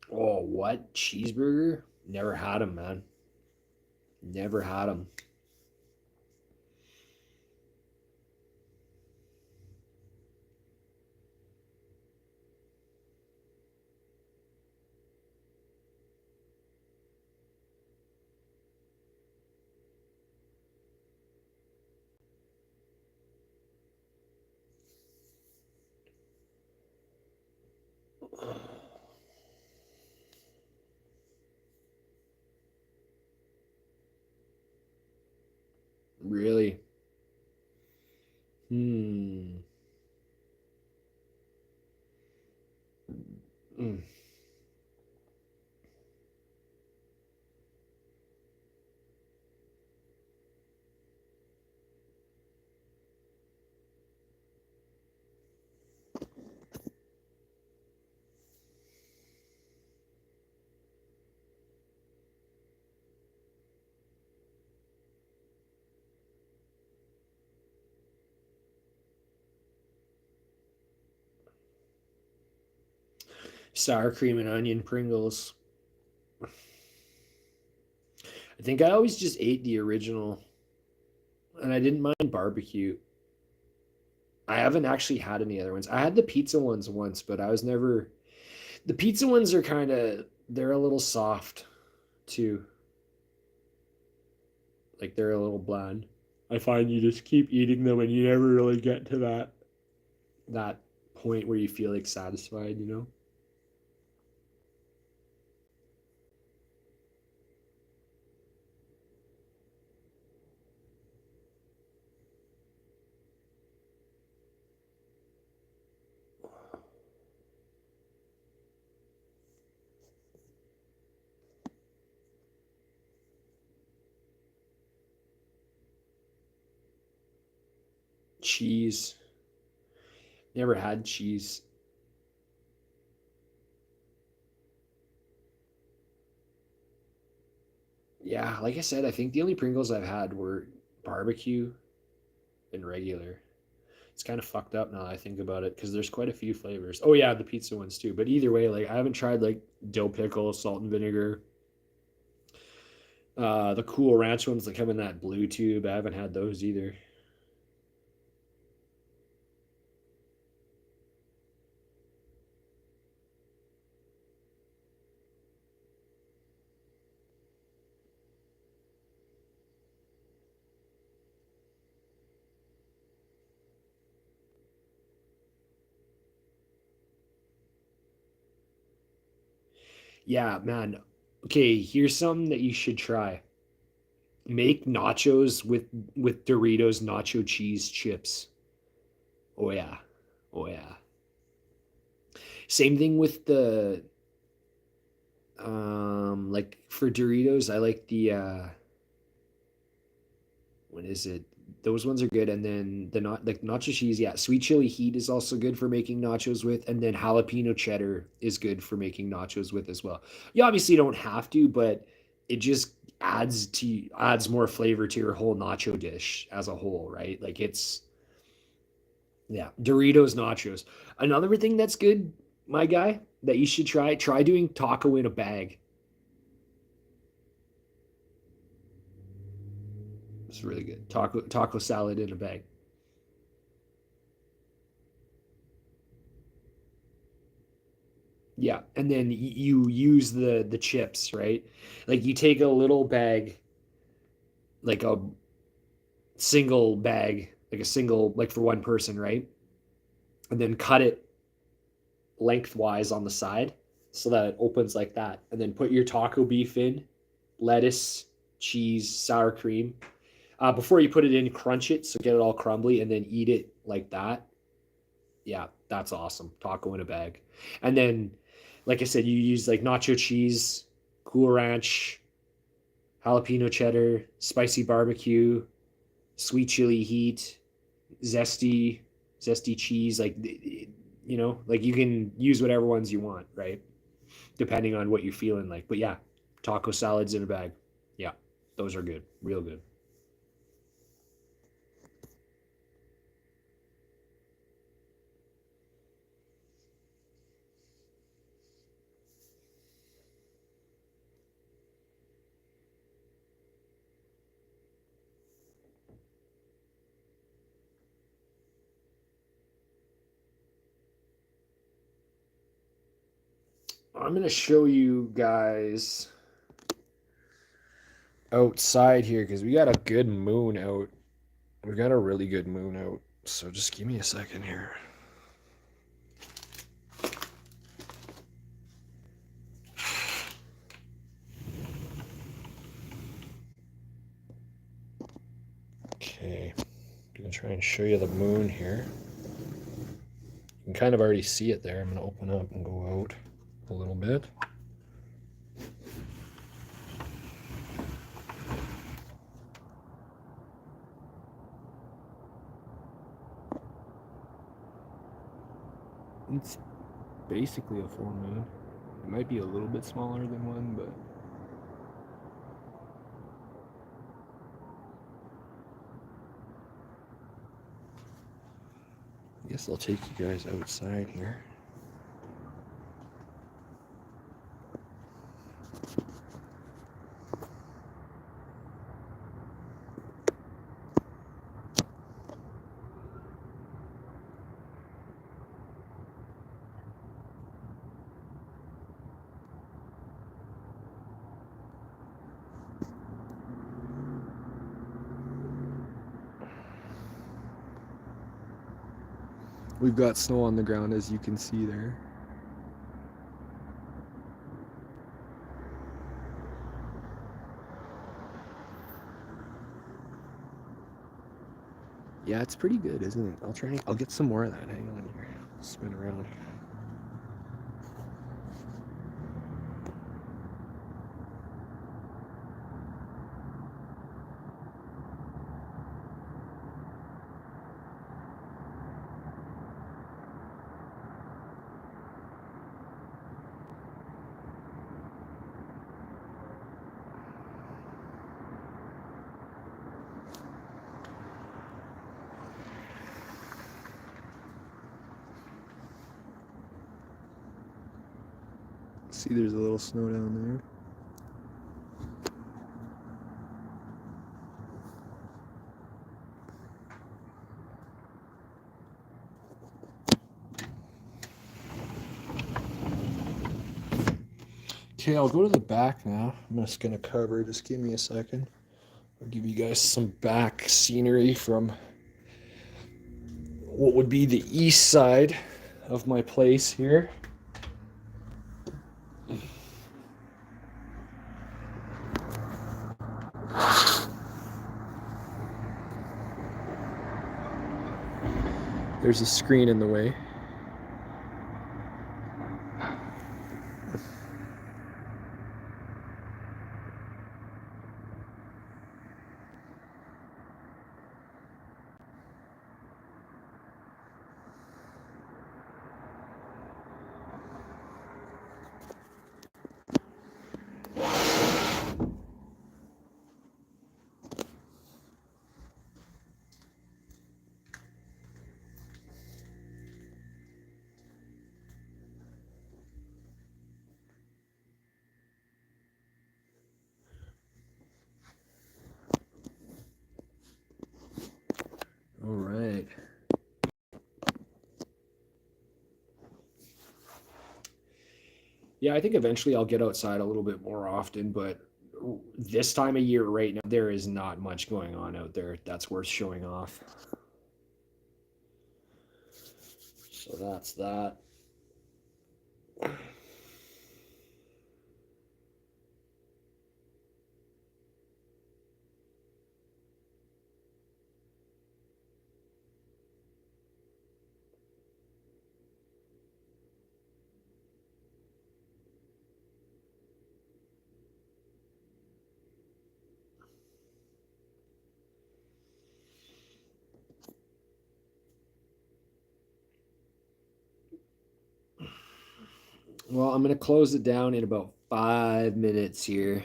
Speaker 2: Oh, what? Cheeseburger? Never had them, man. Never had them. Really? Hmm. Mm. Sour cream and onion Pringles. I think I always just ate the original, and I didn't mind barbecue. I haven't actually had any other ones. I had the pizza ones once, but I was never. The pizza ones are kind of, they're a little soft too. Like they're a little bland. I find you just keep eating them and you never really get to that point where you feel like satisfied, you know? Cheese. Never had cheese. Yeah, like I said, I think the only Pringles I've had were barbecue and regular. It's kind of fucked up now that I think about it because there's quite a few flavors. Oh yeah, the pizza ones too. But either way, like I haven't tried like dill pickle, salt and vinegar. The Cool Ranch ones that come in that blue tube. I haven't had those either. Yeah, man. Okay, here's something that you should try. Make nachos with Doritos nacho cheese chips. Oh yeah. Oh yeah. Same thing with the like for Doritos, I like the what is it? Those ones are good, and then the not like nacho cheese. Yeah, sweet chili heat is also good for making nachos with, and then jalapeno cheddar is good for making nachos with as well. You obviously don't have to, but it just adds more flavor to your whole nacho dish as a whole, right? Like it's yeah, Doritos nachos. Another thing that's good, my guy, that you should try doing taco in a bag. It's really good. Taco salad in a bag. Yeah, and then you use the chips, right? Like you take a little bag, like a single bag, like a single like for one person, right? And then cut it lengthwise on the side so that it opens like that. And then put your taco beef in, lettuce, cheese, sour cream. Before you put it in, crunch it so get it all crumbly, and then eat it like that. Yeah, that's awesome. Taco in a bag. And then, like I said, you use like nacho cheese, Cool Ranch, jalapeno cheddar, spicy barbecue, sweet chili heat, zesty, zesty cheese. Like, like you can use whatever ones you want, right? Depending on what you're feeling like. But yeah, taco salads in a bag. Yeah, those are good. Real good. I'm going to show you guys outside here because we got a good moon out. We got a really good moon out. So just give me a second here. Okay, I'm gonna try and show you the moon here. You can kind of already see it there. I'm gonna open up and go out a little bit. It's basically a full moon. It might be a little bit smaller than one, but I guess I'll take you guys outside here. We've got snow on the ground, as you can see there. Yeah, it's pretty good, isn't it? I'll get some more of that. Hang on here. Spin around. See, there's a little snow down there. Okay, I'll go to the back now. I'm just gonna cover, just give me a second. I'll give you guys some back scenery from what would be the east side of my place here. There's a screen in the way. All right. Yeah, I think eventually I'll get outside a little bit more often, but this time of year right now, there is not much going on out there that's worth showing off. So that's that. Well, I'm going to close it down in about 5 minutes here.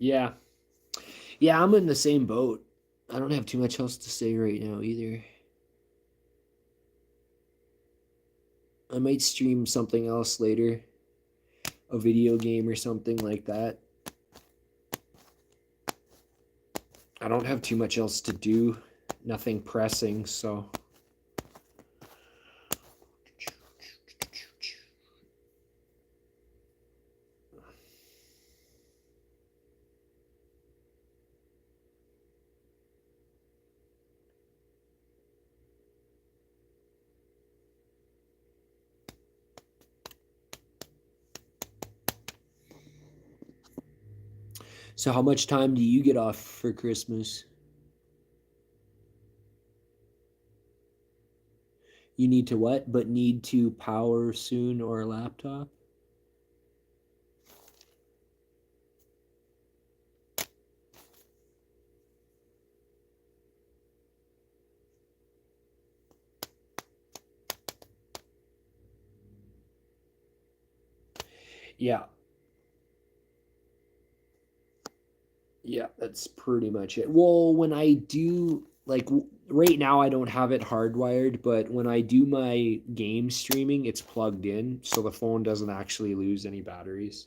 Speaker 2: Yeah. Yeah, I'm in the same boat. I don't have too much else to say right now either. I might stream something else later, a video game or something like that. I don't have too much else to do, nothing pressing, so. So how much time do you get off for Christmas? You need to what? But need to power soon or a laptop? Yeah. Yeah, that's pretty much it. Well, when I do, like, right now I don't have it hardwired, but when I do my game streaming, it's plugged in, so the phone doesn't actually lose any batteries.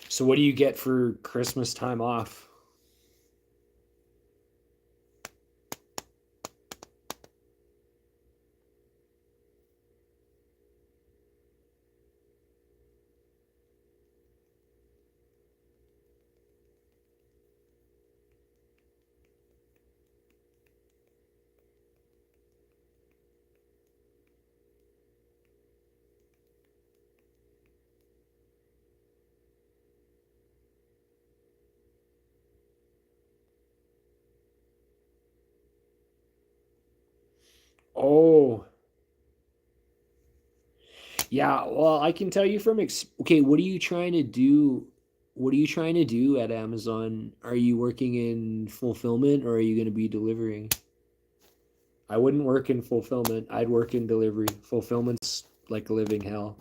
Speaker 2: So what do you get for Christmas time off? Oh, yeah. Well, I can tell you from okay, what are you trying to do? What are you trying to do at Amazon? Are you working in fulfillment or are you going to be delivering? I wouldn't work in fulfillment. I'd work in delivery. Fulfillment's like living hell.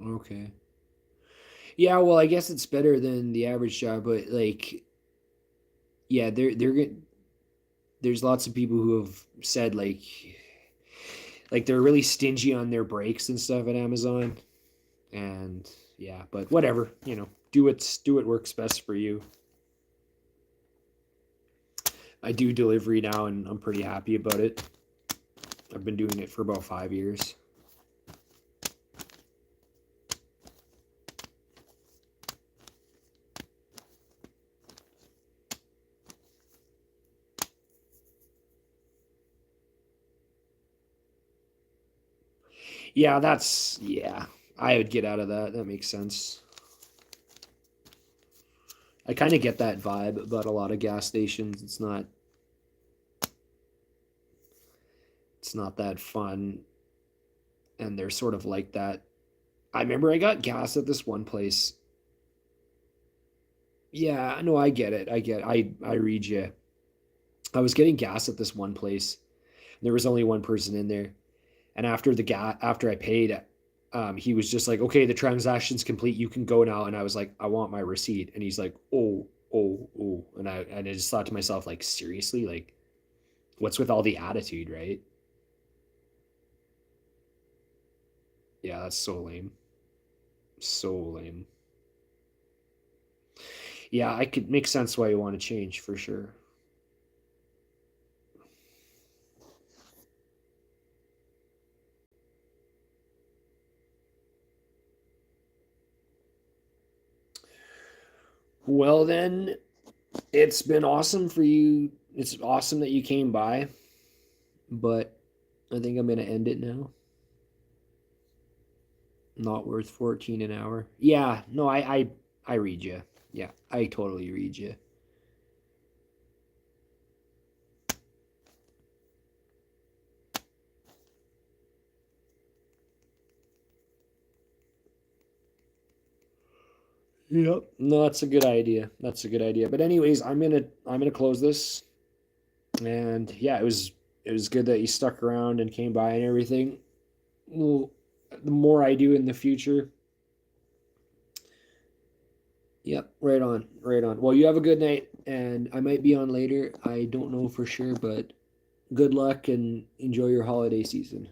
Speaker 2: Okay. Yeah, well, I guess it's better than the average job, but like, yeah, they're good. There's lots of people who have said like they're really stingy on their breaks and stuff at Amazon, and yeah, but whatever, do what works best for you. I do delivery now, and I'm pretty happy about it. I've been doing it for about 5 years. Yeah, yeah. I would get out of that. That makes sense. I kind of get that vibe about a lot of gas stations. It's not that fun, and they're sort of like that. I remember I got gas at this one place. Yeah, no, I get it. I read you. I was getting gas at this one place. And there was only one person in there, and after I paid, he was just like, "Okay, the transaction's complete. You can go now." And I was like, "I want my receipt." And he's like, "Oh, oh, oh," and I just thought to myself, like, seriously, like, what's with all the attitude, right? Yeah, that's so lame. So lame. Yeah, I could make sense why you want to change for sure. Well, then, it's been awesome for you. It's awesome that you came by, but I think I'm going to end it now. Not worth 14 an hour. Yeah, no, I read you. Yeah, I totally read you. Yep. No, that's a good idea. That's a good idea. But anyways, I'm gonna close this. And yeah, it was good that you stuck around and came by and everything. Well, the more I do in the future. Yep, right on, right on. Well, you have a good night, and I might be on later. I don't know for sure, but good luck and enjoy your holiday season.